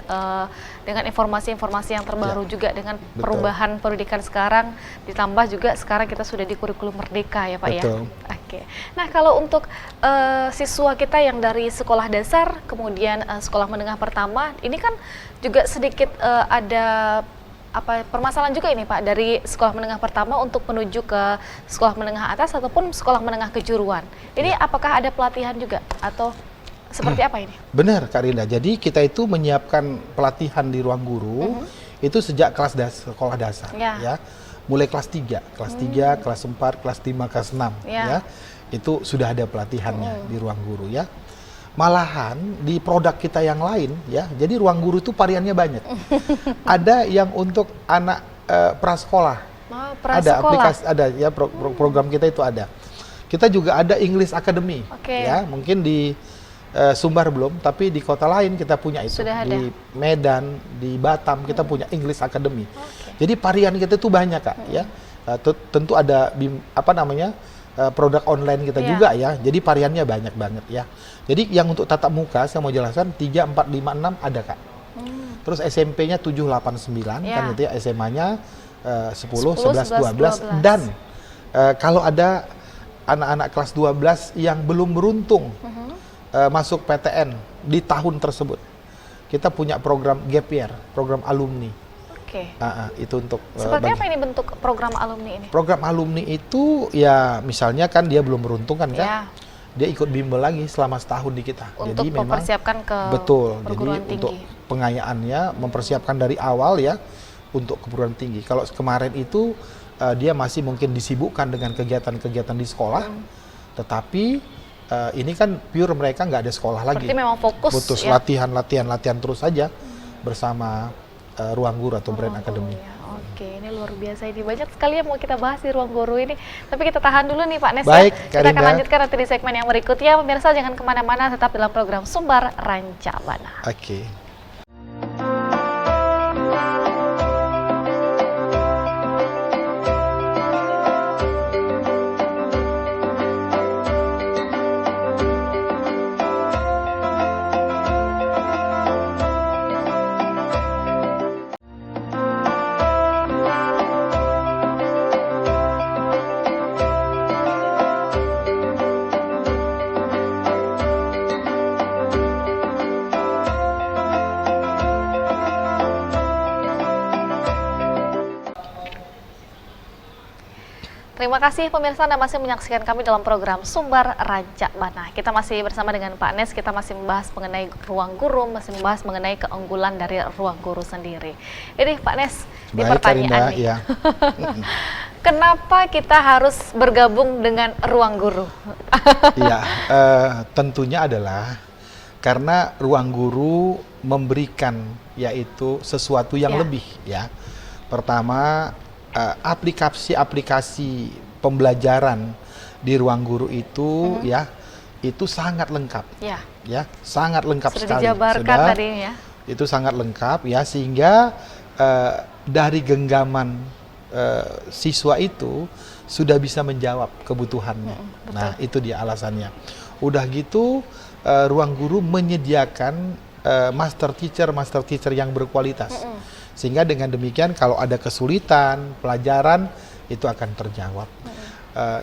dengan informasi-informasi yang terbaru juga dengan perubahan pendidikan sekarang, ditambah juga sekarang kita sudah di kurikulum merdeka ya Pak ya. Oke. Nah, kalau untuk siswa kita yang dari sekolah dasar kemudian sekolah menengah pertama, ini kan juga sedikit ada permasalahan juga ini Pak, dari sekolah menengah pertama untuk menuju ke sekolah menengah atas ataupun sekolah menengah kejuruan. Ini apakah ada pelatihan juga atau seperti apa ini? Benar Kak Rinda, jadi kita itu menyiapkan pelatihan di Ruang Guru itu sejak kelas sekolah dasar ya. Mulai kelas 3, kelas 4, kelas 5, kelas 6 ya. Itu sudah ada pelatihannya di Ruang Guru ya. Malahan di produk kita yang lain ya, jadi Ruang Guru itu variannya banyak. Ada yang untuk anak prasekolah. Ada aplikasi, ada ya program kita itu ada. Kita juga ada English Academy ya, mungkin di Sumbar belum, tapi di kota lain kita punya itu. Di Medan, di Batam kita punya English Academy. Jadi varian kita itu banyak Kak ya. Tentu ada produk online kita juga ya. Jadi variannya banyak banget ya. Jadi yang untuk tatap muka saya mau jelaskan 3, 4, 5, 6 ada Kak. Terus SMP-nya 7, 8, 9 kan gitu ya. SMA-nya 10, 11, 12 dan kalau ada anak-anak kelas 12 yang belum beruntung masuk PTN di tahun tersebut, kita punya program gap year, program alumni. Itu untuk seperti apa ini bentuk program alumni ini? Program alumni itu ya misalnya kan dia belum beruntung kan dia ikut bimbel lagi selama setahun di kita. Untuk jadi mempersiapkan ke jadi perguruan tinggi. untuk pengayaannya mempersiapkan dari awal ya untuk ke perguruan tinggi. Kalau kemarin itu dia masih mungkin disibukkan dengan kegiatan-kegiatan di sekolah, tetapi ini kan pure mereka nggak ada sekolah lagi. Berarti memang fokus ya? latihan terus saja bersama Ruang Guru atau Brain Academy. Oke, ini luar biasa, ini banyak sekali yang mau kita bahas di Ruang Guru ini. Tapi kita tahan dulu nih Pak Nes. Baik, kita akan lanjutkan nanti di segmen yang berikutnya. Pemirsa jangan kemana-mana, tetap dalam program Sumbar Ranca Bana. Oke. Terima kasih pemirsa, Anda masih menyaksikan kami dalam program Sumbar Ranca Bana. Kita masih bersama dengan Pak Nes, kita masih membahas mengenai Ruang Guru, masih membahas mengenai keunggulan dari Ruang Guru sendiri. Ini Pak Nes, di pertanyaan nih. Ya. Kenapa kita harus bergabung dengan Ruang Guru? Iya, tentunya adalah karena Ruang Guru memberikan yaitu sesuatu yang lebih ya. Pertama, aplikasi-aplikasi pembelajaran di ruang guru itu ya itu sangat lengkap. Ya, sangat lengkap sudah sekali. Dijabarkan tadi ya. Itu sangat lengkap ya, sehingga dari genggaman siswa itu sudah bisa menjawab kebutuhannya. Nah, itu dia alasannya. Udah gitu ruang guru menyediakan master teacher yang berkualitas. Sehingga dengan demikian kalau ada kesulitan pelajaran itu akan terjawab.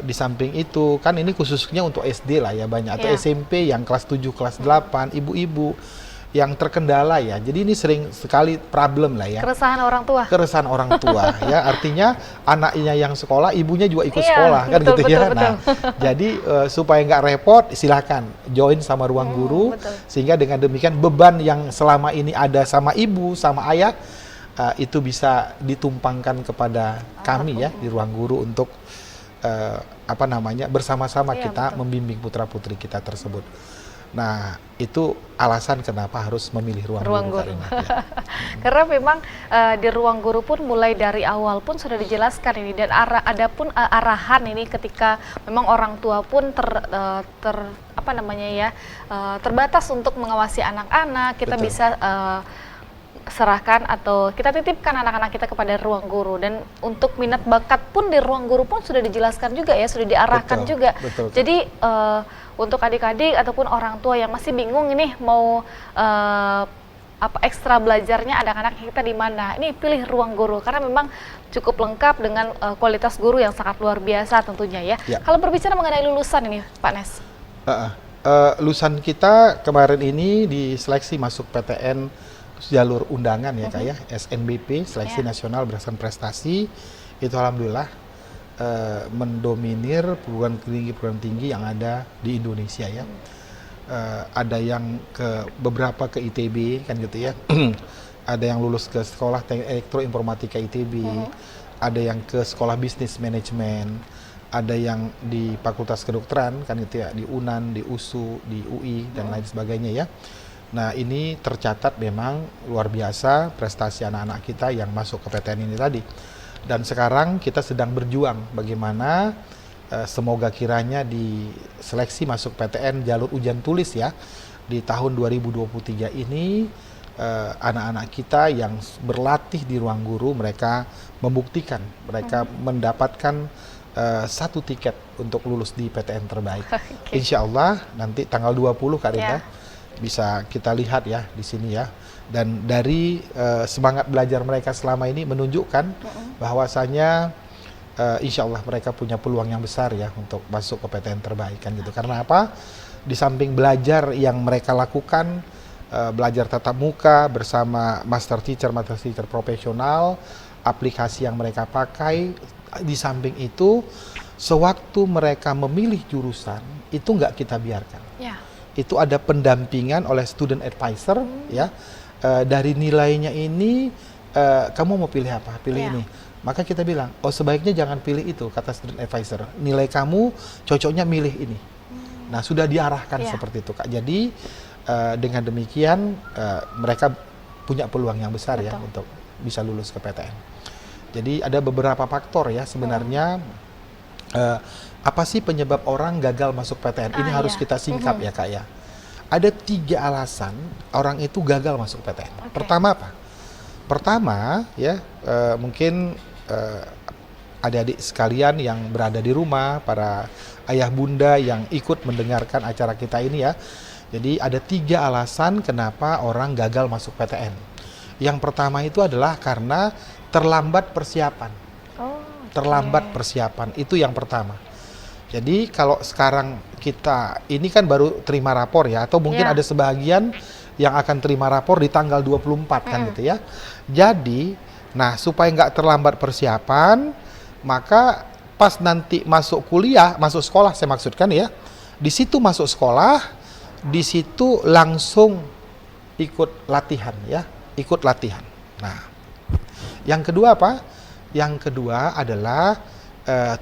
Di samping itu kan ini khususnya untuk SD lah ya banyak, atau SMP yang kelas 7, kelas 8, ibu-ibu yang terkendala ya. Jadi ini sering sekali problem lah ya. Keresahan orang tua. Keresahan orang tua ya. Artinya anaknya yang sekolah, ibunya juga ikut sekolah kan betul, gitu betul, ya. Betul. Nah, jadi supaya nggak repot silahkan join sama ruang guru, sehingga dengan demikian beban yang selama ini ada sama ibu, sama ayah itu bisa ditumpangkan kepada kami ya di ruang guru untuk bersama-sama kita membimbing putra-putri kita tersebut. Nah, itu alasan kenapa harus memilih ruang guru. Ya. Karena memang di ruang guru pun mulai dari awal pun sudah dijelaskan ini, dan ada pun arahan ini ketika memang orang tua pun terbatas untuk mengawasi anak-anak, kita bisa serahkan atau kita titipkan anak-anak kita kepada ruang guru, dan untuk minat bakat pun di ruang guru pun sudah dijelaskan juga ya, sudah diarahkan juga. Jadi untuk adik-adik ataupun orang tua yang masih bingung ini mau ekstra belajarnya anak-anak kita di mana, ini pilih ruang guru karena memang cukup lengkap dengan kualitas guru yang sangat luar biasa tentunya ya. Kalau berbicara mengenai lulusan ini Pak Nes, lulusan kita kemarin ini diseleksi masuk PTN jalur undangan ya Kak ya, SNBP, Seleksi Nasional Berdasarkan Prestasi, itu alhamdulillah mendominir perguruan tinggi yang ada di Indonesia ya. Ada yang beberapa ke ITB kan gitu ya. Ada yang lulus ke sekolah teknik elektroinformatika ITB, ada yang ke sekolah bisnis manajemen, ada yang di Fakultas Kedokteran kan gitu ya, di UNAN, di USU, di UI dan lain sebagainya ya. Nah, ini tercatat memang luar biasa prestasi anak-anak kita yang masuk ke PTN ini tadi. Dan sekarang kita sedang berjuang bagaimana semoga kiranya di seleksi masuk PTN jalur ujian tulis ya, di tahun 2023 ini anak-anak kita yang berlatih di ruang guru, mereka membuktikan, mereka mendapatkan satu tiket untuk lulus di PTN terbaik. Insya Allah nanti tanggal 20 Kak Rinda. Bisa kita lihat ya di sini ya, dan dari semangat belajar mereka selama ini menunjukkan bahwasanya insya Allah mereka punya peluang yang besar ya untuk masuk ke PTN terbaik kan gitu. Karena apa? Di samping belajar yang mereka lakukan, belajar tatap muka bersama master teacher profesional, aplikasi yang mereka pakai, di samping itu sewaktu mereka memilih jurusan itu nggak kita biarkan. Itu ada pendampingan oleh student advisor ya, dari nilainya ini kamu mau pilih apa, pilih ini, maka kita bilang oh sebaiknya jangan pilih itu, kata student advisor, nilai kamu cocoknya milih ini. Nah, sudah diarahkan seperti itu Kak. Jadi dengan demikian mereka punya peluang yang besar ya untuk bisa lulus ke PTN. Jadi ada beberapa faktor ya sebenarnya. Apa sih penyebab orang gagal masuk PTN? Ini harus kita singkap ya Kak ya. Ada 3 alasan orang itu gagal masuk PTN. Pertama apa? Pertama ya mungkin adik-adik sekalian yang berada di rumah, para ayah bunda yang ikut mendengarkan acara kita ini ya. Jadi ada 3 alasan kenapa orang gagal masuk PTN. Yang pertama itu adalah karena terlambat persiapan. Terlambat persiapan, itu yang pertama. Jadi kalau sekarang kita ini kan baru terima rapor ya, atau mungkin ada sebagian yang akan terima rapor di tanggal 24 kan gitu ya. Jadi, nah supaya nggak terlambat persiapan, maka pas nanti masuk kuliah, masuk sekolah saya maksudkan ya, di situ masuk sekolah, di situ langsung ikut latihan ya, ikut latihan. Nah, yang kedua apa? Yang kedua adalah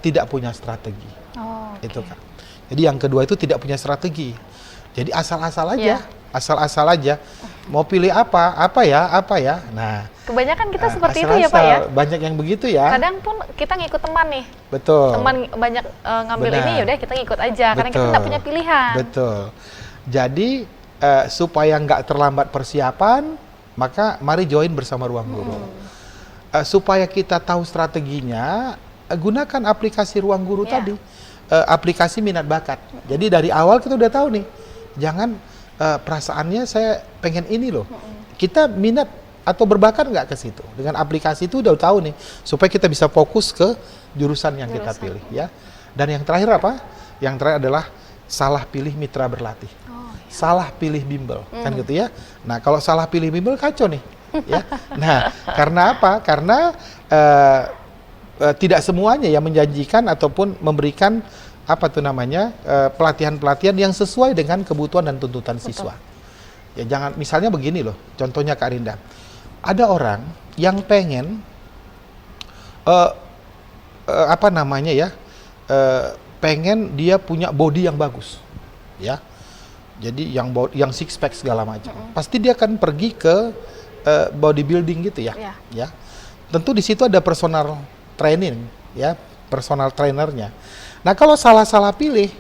tidak punya strategi. Itu Kak. Jadi yang kedua itu tidak punya strategi. Jadi asal-asal aja. asal-asal aja. Mau pilih apa? Apa ya? Nah, Kebanyakan kita seperti itu ya Pak ya. banyak yang begitu ya. Kadang pun kita ngikut teman nih. Betul. Teman banyak ngambil Benar. ini, yaudah kita ngikut aja. Karena kita nggak punya pilihan. Betul. Jadi supaya nggak terlambat persiapan, maka mari join bersama Ruang Guru. Supaya kita tahu strateginya, gunakan aplikasi Ruang Guru Ya. tadi. Aplikasi minat bakat. Jadi dari awal kita udah tahu nih, jangan perasaannya saya pengen ini loh. Kita minat atau berbakat nggak ke situ. Dengan aplikasi itu udah tahu nih, supaya kita bisa fokus ke jurusan yang kita pilih ya. Dan yang terakhir apa? Yang terakhir adalah salah pilih mitra berlatih. Salah pilih bimbel, kan gitu ya. Nah, kalau salah pilih bimbel kacau nih, ya. Nah, karena apa? Karena tidak semuanya yang menjanjikan ataupun memberikan apa tuh namanya pelatihan-pelatihan yang sesuai dengan kebutuhan dan tuntutan siswa. Ya jangan, misalnya begini loh, contohnya Kak Rinda, ada orang yang pengen apa namanya ya, pengen dia punya body yang bagus, ya. Jadi yang six pack segala macam. Pasti dia akan pergi ke bodybuilding gitu ya. Ya. Tentu di situ ada personal training ya, personal trainernya. Nah, kalau salah-salah pilih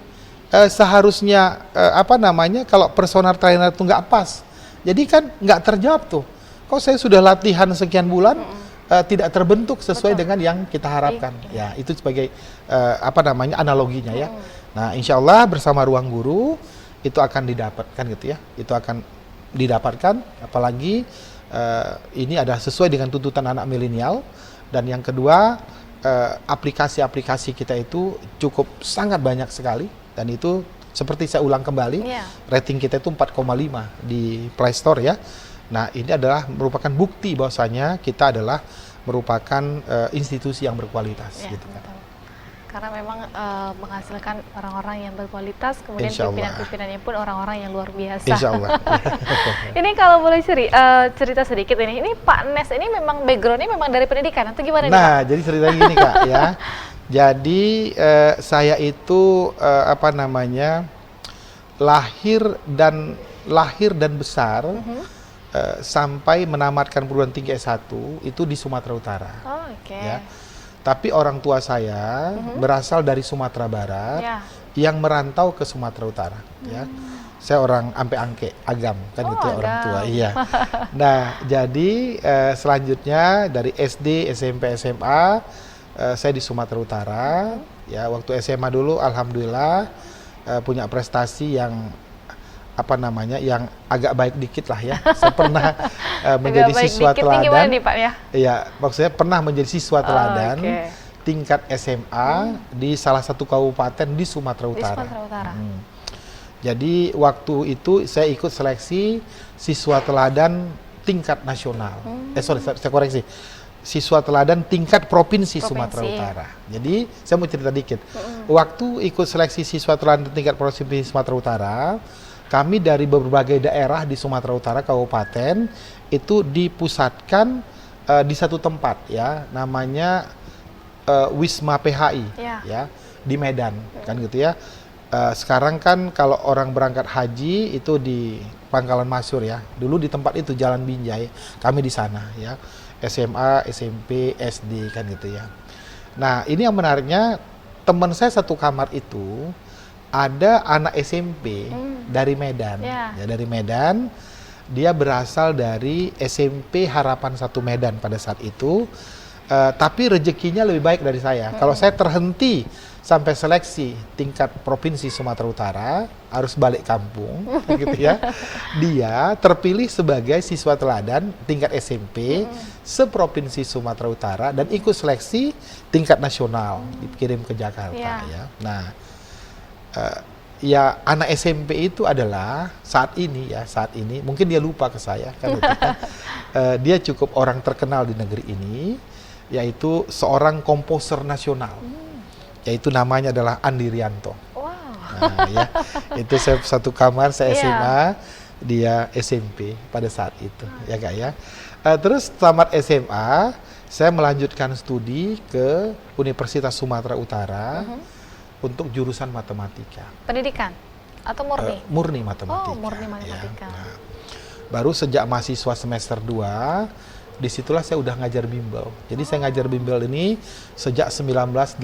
seharusnya apa namanya, kalau personal trainer itu nggak pas. Jadi kan nggak terjawab tuh. Kok saya sudah latihan sekian bulan tidak terbentuk sesuai dengan yang kita harapkan. Ya, itu sebagai apa namanya analoginya ya. Nah, insya Allah bersama Ruang Guru itu akan didapatkan gitu ya, itu akan didapatkan, apalagi ini adalah sesuai dengan tuntutan anak milenial. Dan yang kedua, aplikasi-aplikasi kita itu cukup sangat banyak sekali, dan itu seperti saya ulang kembali, rating kita itu 4,5 di Play Store ya. Nah, ini adalah merupakan bukti bahwasanya kita adalah merupakan institusi yang berkualitas gitu kan. Karena memang menghasilkan orang-orang yang berkualitas, kemudian Insya Allah. pimpinan-pimpinannya pun orang-orang yang luar biasa. Insya Allah. Ini kalau boleh cerita sedikit ini Pak Nes ini memang backgroundnya memang dari pendidikan atau gimana nih Pak? Nah, jadi ceritanya gini Kak ya. Jadi saya itu apa namanya, lahir dan besar sampai menamatkan perguruan tinggi S1 itu di Sumatera Utara. Oh, oke. Ya. Tapi orang tua saya berasal dari Sumatera Barat yang merantau ke Sumatera Utara. Ya, saya orang Ampe-Angke, Agam, kan gitu ya, orang tua. Iya. Nah, jadi selanjutnya dari SD, SMP, SMA saya di Sumatera Utara. Ya, waktu SMA dulu, alhamdulillah punya prestasi yang apa namanya, yang agak baik dikit lah ya. Saya pernah menjadi siswa teladan. Nih, Pak, ya? Iya, maksudnya pernah menjadi siswa teladan tingkat SMA di salah satu kabupaten di Sumatera Utara. Jadi waktu itu saya ikut seleksi siswa teladan tingkat nasional. Saya koreksi. Siswa teladan tingkat provinsi Sumatera Utara. Jadi saya mau cerita dikit. Waktu ikut seleksi siswa teladan tingkat provinsi Sumatera Utara, kami dari berbagai daerah di Sumatera Utara, kabupaten, itu dipusatkan di satu tempat ya, namanya Wisma PHI ya, di Medan, kan gitu ya. Sekarang kan kalau orang berangkat haji itu di Pangkalan Masyur ya. Dulu di tempat itu Jalan Binjai, kami di sana ya. SMA, SMP, SD kan gitu ya. Nah, ini yang menariknya, teman saya satu kamar itu ada anak SMP dari Medan, ya, dari Medan. Dia berasal dari SMP Harapan 1 Medan pada saat itu, tapi rezekinya lebih baik dari saya. Kalau saya terhenti sampai seleksi tingkat provinsi Sumatera Utara, harus balik kampung, gitu ya. Dia terpilih sebagai siswa teladan tingkat SMP seprovinsi Sumatera Utara dan ikut seleksi tingkat nasional, dikirim ke Jakarta ya. Nah, ya anak SMP itu adalah saat ini mungkin dia lupa ke saya kan, dia cukup orang terkenal di negeri ini, yaitu seorang komposer nasional, yaitu namanya adalah Andi Rianto. Nah, ya, itu saya satu kamar, saya SMA, dia SMP pada saat itu, ya Kak ya. Terus tamat SMA, saya melanjutkan studi ke Universitas Sumatera Utara. Untuk jurusan matematika. Pendidikan? atau murni? Murni matematika. Oh, murni ya. matematika. Nah, baru sejak mahasiswa semester 2, disitulah saya udah ngajar bimbel. Jadi saya ngajar bimbel ini sejak 1989.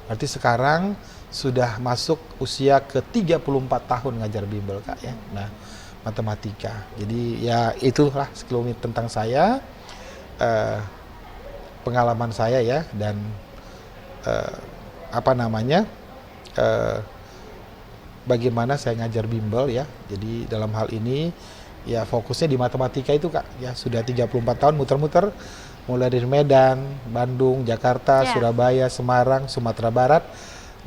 Berarti sekarang sudah masuk usia ke 34 tahun ngajar bimbel, Kak, ya. Nah, matematika. Jadi ya itulah sekelumit tentang saya, pengalaman saya ya, dan bagaimana saya ngajar bimbel ya. Jadi dalam hal ini ya fokusnya di matematika itu, Kak. Ya sudah 34 tahun muter-muter, mulai dari Medan, Bandung, Jakarta, Surabaya, Semarang, Sumatera Barat,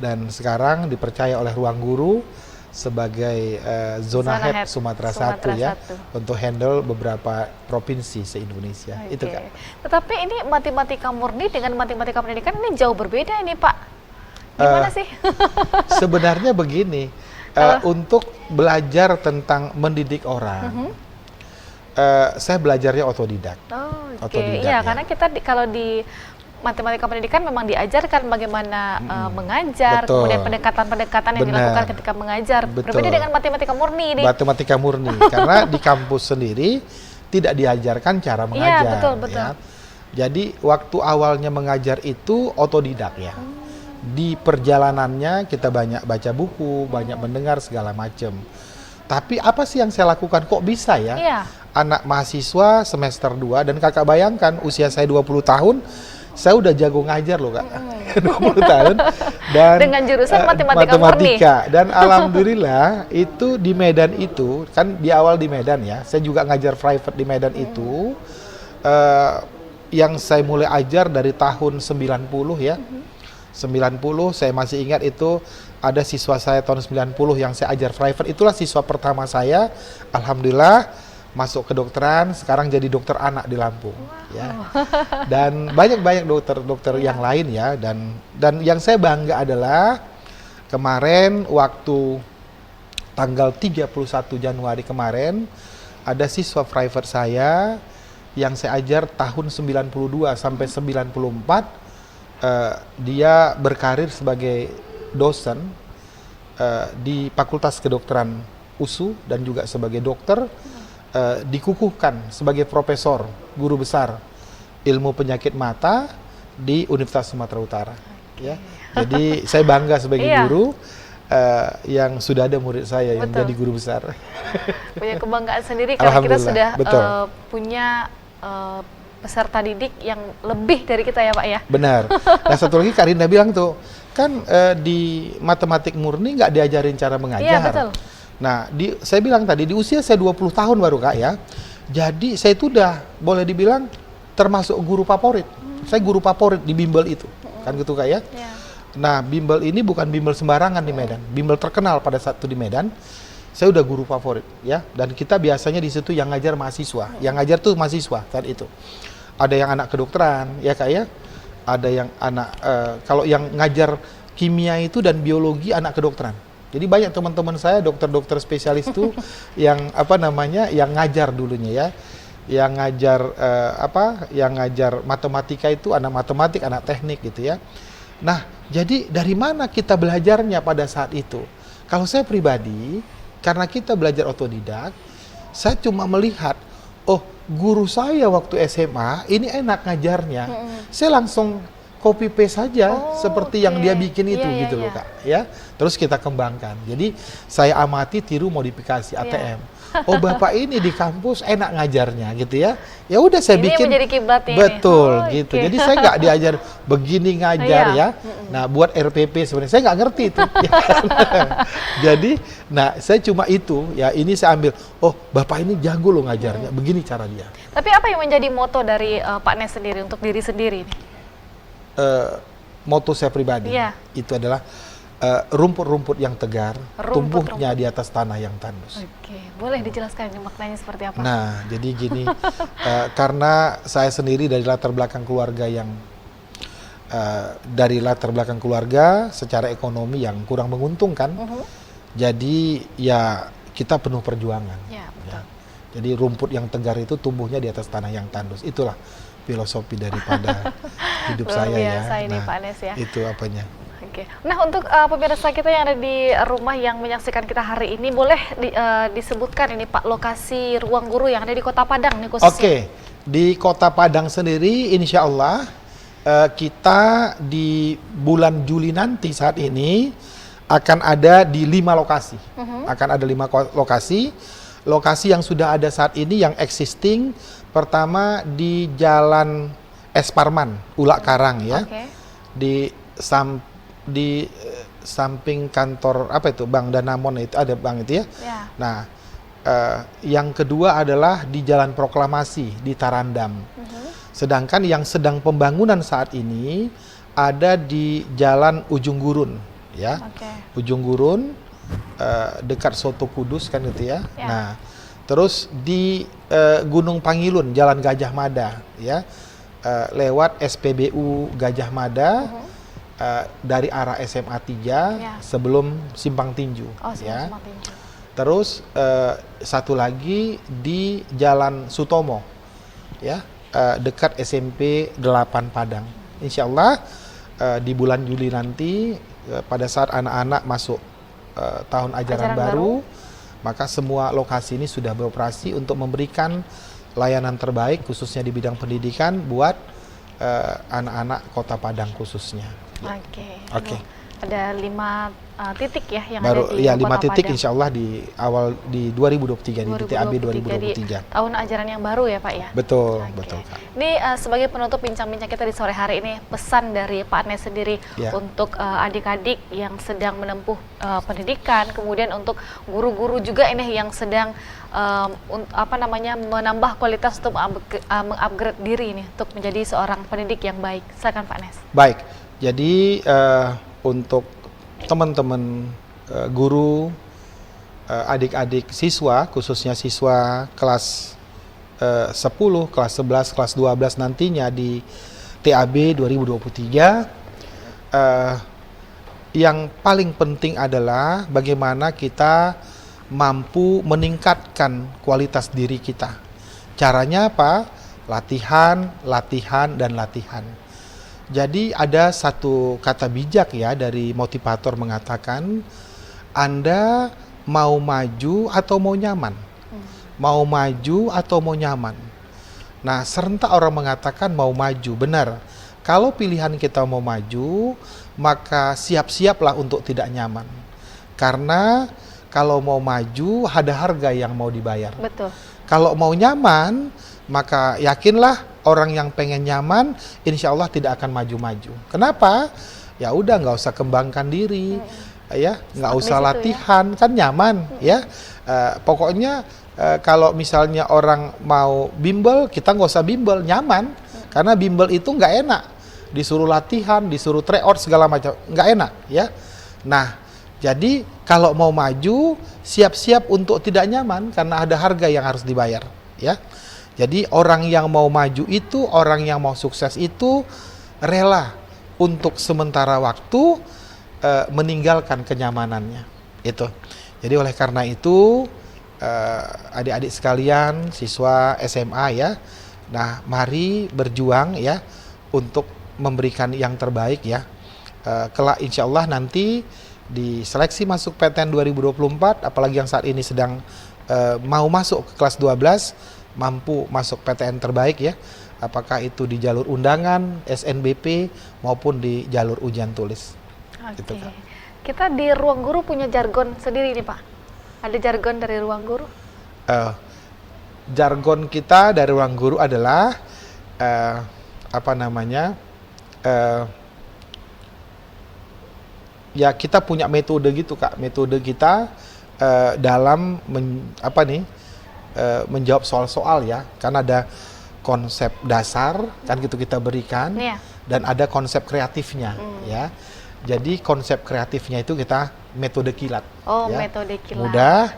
dan sekarang dipercaya oleh Ruang Guru sebagai zona head Sumatera 1 ya, untuk handle beberapa provinsi se-Indonesia. Itu, Kak. Tetapi ini matematika murni dengan matematika pendidikan ini jauh berbeda ini, Pak. Gimana sih? Sebenarnya begini, untuk belajar tentang mendidik orang, saya belajarnya otodidak. Iya, karena kita kalau di matematika pendidikan memang diajarkan bagaimana mengajar, kemudian pendekatan-pendekatan yang dilakukan ketika mengajar. Berbeda dengan matematika murni ini. Matematika murni, karena di kampus sendiri tidak diajarkan cara mengajar. Iya, betul. Ya. Jadi waktu awalnya mengajar itu otodidak ya. Di perjalanannya kita banyak baca buku, banyak mendengar segala macam. Tapi apa sih yang saya lakukan? Kok bisa ya? Anak mahasiswa semester 2, dan Kakak bayangkan usia saya 20 tahun, saya udah jago ngajar loh, Kak. 20 tahun. Dan dengan jurusan matematika murni. Dan alhamdulillah itu di Medan itu, kan di awal di Medan ya, saya juga ngajar private di Medan itu, yang saya mulai ajar dari tahun 90 ya. 90, saya masih ingat itu ada siswa saya tahun 90 yang saya ajar private, itulah siswa pertama saya. Alhamdulillah masuk kedokteran, sekarang jadi dokter anak di Lampung. Ya. Dan banyak dokter-dokter yang lain ya, dan yang saya bangga adalah kemarin waktu tanggal 31 Januari kemarin ada siswa private saya yang saya ajar tahun 92 sampai 94. Dia berkarir sebagai dosen di Fakultas Kedokteran USU dan juga sebagai dokter, dikukuhkan sebagai profesor guru besar ilmu penyakit mata di Universitas Sumatera Utara. Ya. Jadi saya bangga sebagai guru yang sudah ada murid saya yang jadi guru besar. Punya kebanggaan sendiri karena kita sudah punya peserta didik yang lebih dari kita ya, Pak ya. Benar. Nah, satu lagi Kak Rinda bilang tuh, kan di matematik murni nggak diajarin cara mengajar. Iya, betul. Nah, saya bilang tadi di usia saya 20 tahun baru, Kak ya. Jadi saya itu udah boleh dibilang termasuk guru favorit. Saya guru favorit di bimbel itu. Kan gitu, Kak ya. Nah, bimbel ini bukan bimbel sembarangan di Medan. Bimbel terkenal pada saat itu di Medan. Saya udah guru favorit ya. Dan kita biasanya di situ yang ngajar mahasiswa. Yang ngajar tuh mahasiswa saat itu. Ada yang anak kedokteran, ya Kak ya. Ada yang anak, kalau yang ngajar kimia itu dan biologi anak kedokteran. Jadi banyak teman-teman saya dokter-dokter spesialis itu yang yang ngajar dulunya ya. Yang ngajar yang ngajar matematika itu anak matematik, anak teknik gitu ya. Nah, jadi dari mana kita belajarnya pada saat itu? Kalau saya pribadi, karena kita belajar otodidak, saya cuma melihat, oh, guru saya waktu SMA ini enak ngajarnya, saya langsung copy paste saja seperti yang dia bikin itu gitu loh, Kak ya. Terus kita kembangkan. Jadi saya amati, tiru, modifikasi ATM. Oh, Bapak ini di kampus enak ngajarnya gitu ya. Ya udah saya ini bikin menjadi kiblatnya betul gitu. Jadi saya nggak diajar begini ngajar ya. Nah, buat RPP sebenarnya saya nggak ngerti itu. Jadi, nah saya cuma itu ya, ini saya ambil. Oh, Bapak ini jago loh ngajarnya. Begini cara dia. Tapi apa yang menjadi moto dari Pak Nes sendiri untuk diri sendiri? Moto saya pribadi itu adalah rumput-rumput yang tegar, tumbuhnya di atas tanah yang tandus. Oke, boleh dijelaskan maknanya seperti apa? Nah, jadi gini, karena saya sendiri dari latar belakang keluarga yang secara ekonomi yang kurang menguntungkan, jadi ya kita penuh perjuangan. Ya. Jadi rumput yang tegar itu tumbuhnya di atas tanah yang tandus. Itulah filosofi daripada hidup saya ya. Ini, Pak Nes, ya. Itu apanya. Oke. Nah, untuk pemirsa kita yang ada di rumah yang menyaksikan kita hari ini, boleh disebutkan ini Pak lokasi ruang guru yang ada di Kota Padang nih khususnya. Oke, di Kota Padang sendiri insya Allah kita di bulan Juli nanti saat ini akan ada di 5 lokasi. Akan ada 5 lokasi. Lokasi yang sudah ada saat ini yang existing, pertama di Jalan Es Parman, Ulak Karang ya. Oke. Di samping kantor apa itu Bank Danamon itu ada bank itu ya. Ya. Nah, yang kedua adalah di Jalan Proklamasi di Tarandam. Sedangkan yang sedang pembangunan saat ini ada di Jalan Ujung Gurun, ya. Oke. Ujung Gurun dekat Soto Kudus kan gitu ya. Ya. Nah, terus di Gunung Pangilun, Jalan Gajah Mada, ya. Lewat SPBU Gajah Mada. Dari arah SMA 3 Ya. sebelum Simpang Tinju, Oh, ya. Simpang Tinju. Terus satu lagi di Jalan Sutomo, ya, dekat SMP 8 Padang. Insya Allah di bulan Juli nanti pada saat anak-anak masuk tahun ajaran baru, maka semua lokasi ini sudah beroperasi untuk memberikan layanan terbaik khususnya di bidang pendidikan buat anak-anak Kota Padang khususnya. Oke. Oke. Ada 5 titik ya yang Baru ada di ya 5 Kota titik Padang. insya Allah di awal di 2023 di TAB 2023. Di tahun ajaran yang baru ya Pak ya? Betul, Oke. betul Kak. Ini sebagai penutup bincang-bincang kita di sore hari ini, pesan dari Pak Anes sendiri Ya. untuk adik-adik yang sedang menempuh pendidikan, kemudian untuk guru-guru juga ini yang sedang menambah kualitas untuk mengupgrade diri ini untuk menjadi seorang pendidik yang baik. Silakan Pak Anes. Baik. Jadi untuk teman-teman guru, adik-adik siswa, khususnya siswa kelas 10, kelas 11, kelas 12 nantinya di TAB 2023, yang paling penting adalah bagaimana kita mampu meningkatkan kualitas diri kita. Caranya apa? Latihan, latihan, dan latihan. Jadi ada satu kata bijak ya dari motivator mengatakan, Anda mau maju atau mau nyaman? Mau maju atau mau nyaman? Nah, serentak orang mengatakan mau maju, benar. Kalau pilihan kita mau maju, maka siap-siaplah untuk tidak nyaman. Karena kalau mau maju, ada harga yang mau dibayar. Betul. Kalau mau nyaman, maka yakinlah orang yang pengen nyaman, insya Allah tidak akan maju-maju. Kenapa? Ya udah nggak usah kembangkan diri, ya nggak usah latihan, kan nyaman, ya. Pokoknya kalau misalnya orang mau bimbel, kita nggak usah bimbel, nyaman. Karena bimbel itu nggak enak, disuruh latihan, disuruh tryout segala macam, nggak enak, ya. Nah, jadi kalau mau maju, siap-siap untuk tidak nyaman karena ada harga yang harus dibayar, ya. Jadi orang yang mau maju itu, orang yang mau sukses itu rela untuk sementara waktu meninggalkan kenyamanannya. Itu. Jadi oleh karena itu adik-adik sekalian, siswa SMA ya, nah mari berjuang ya untuk memberikan yang terbaik ya. Kelak insya Allah nanti di seleksi masuk PTN 2024, apalagi yang saat ini sedang mau masuk ke kelas 12, mampu masuk PTN terbaik ya, apakah itu di jalur undangan, SNBP maupun di jalur ujian tulis. Oke. Gitu, Kak. Kita di ruang guru punya jargon sendiri nih Pak. Ada jargon dari ruang guru? Jargon kita dari ruang guru adalah ya kita punya metode gitu Kak. Metode kita dalam menjawab soal-soal ya, kan ada konsep dasar kan gitu kita berikan, Iya. dan ada konsep kreatifnya ya. Jadi konsep kreatifnya itu kita metode kilat. Oh, ya. metode kilat. Mudah,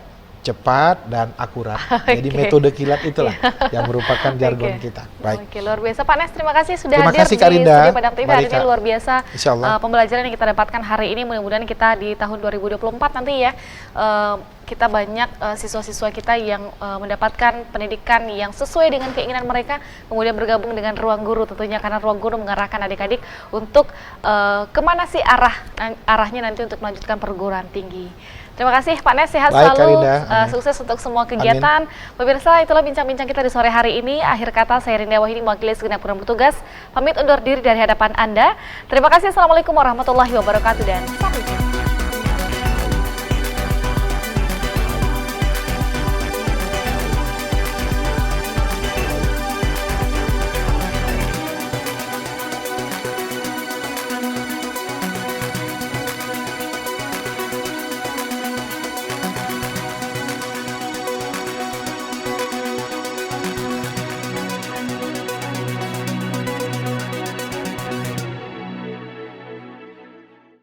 cepat dan akurat. Jadi metode kilat itulah yang merupakan jargon kita. Baik. Oke, luar biasa Pak Nes, terima kasih sudah Terima hadir kasih, di Kak Rinda. Studio Padang TV. Hari Mari, ini Kak. luar biasa Insya Allah. pembelajaran yang kita dapatkan hari ini. Mudah-mudahan kita di tahun 2024 nanti ya kita banyak siswa-siswa kita yang mendapatkan pendidikan yang sesuai dengan keinginan mereka, kemudian bergabung dengan Ruang Guru tentunya, karena Ruang Guru mengarahkan adik-adik untuk kemana sih arahnya nanti untuk melanjutkan perguruan tinggi. Terima kasih Pak Nes, sehat Baik, Kak selalu, Rinda. sukses untuk semua kegiatan. Pemirsa, itulah bincang-bincang kita di sore hari ini. Akhir kata, saya Rinda Wahyuni mewakili segenap program bertugas, pamit undur diri dari hadapan Anda. Terima kasih, Assalamualaikum warahmatullahi wabarakatuh, dan sampai jumpa.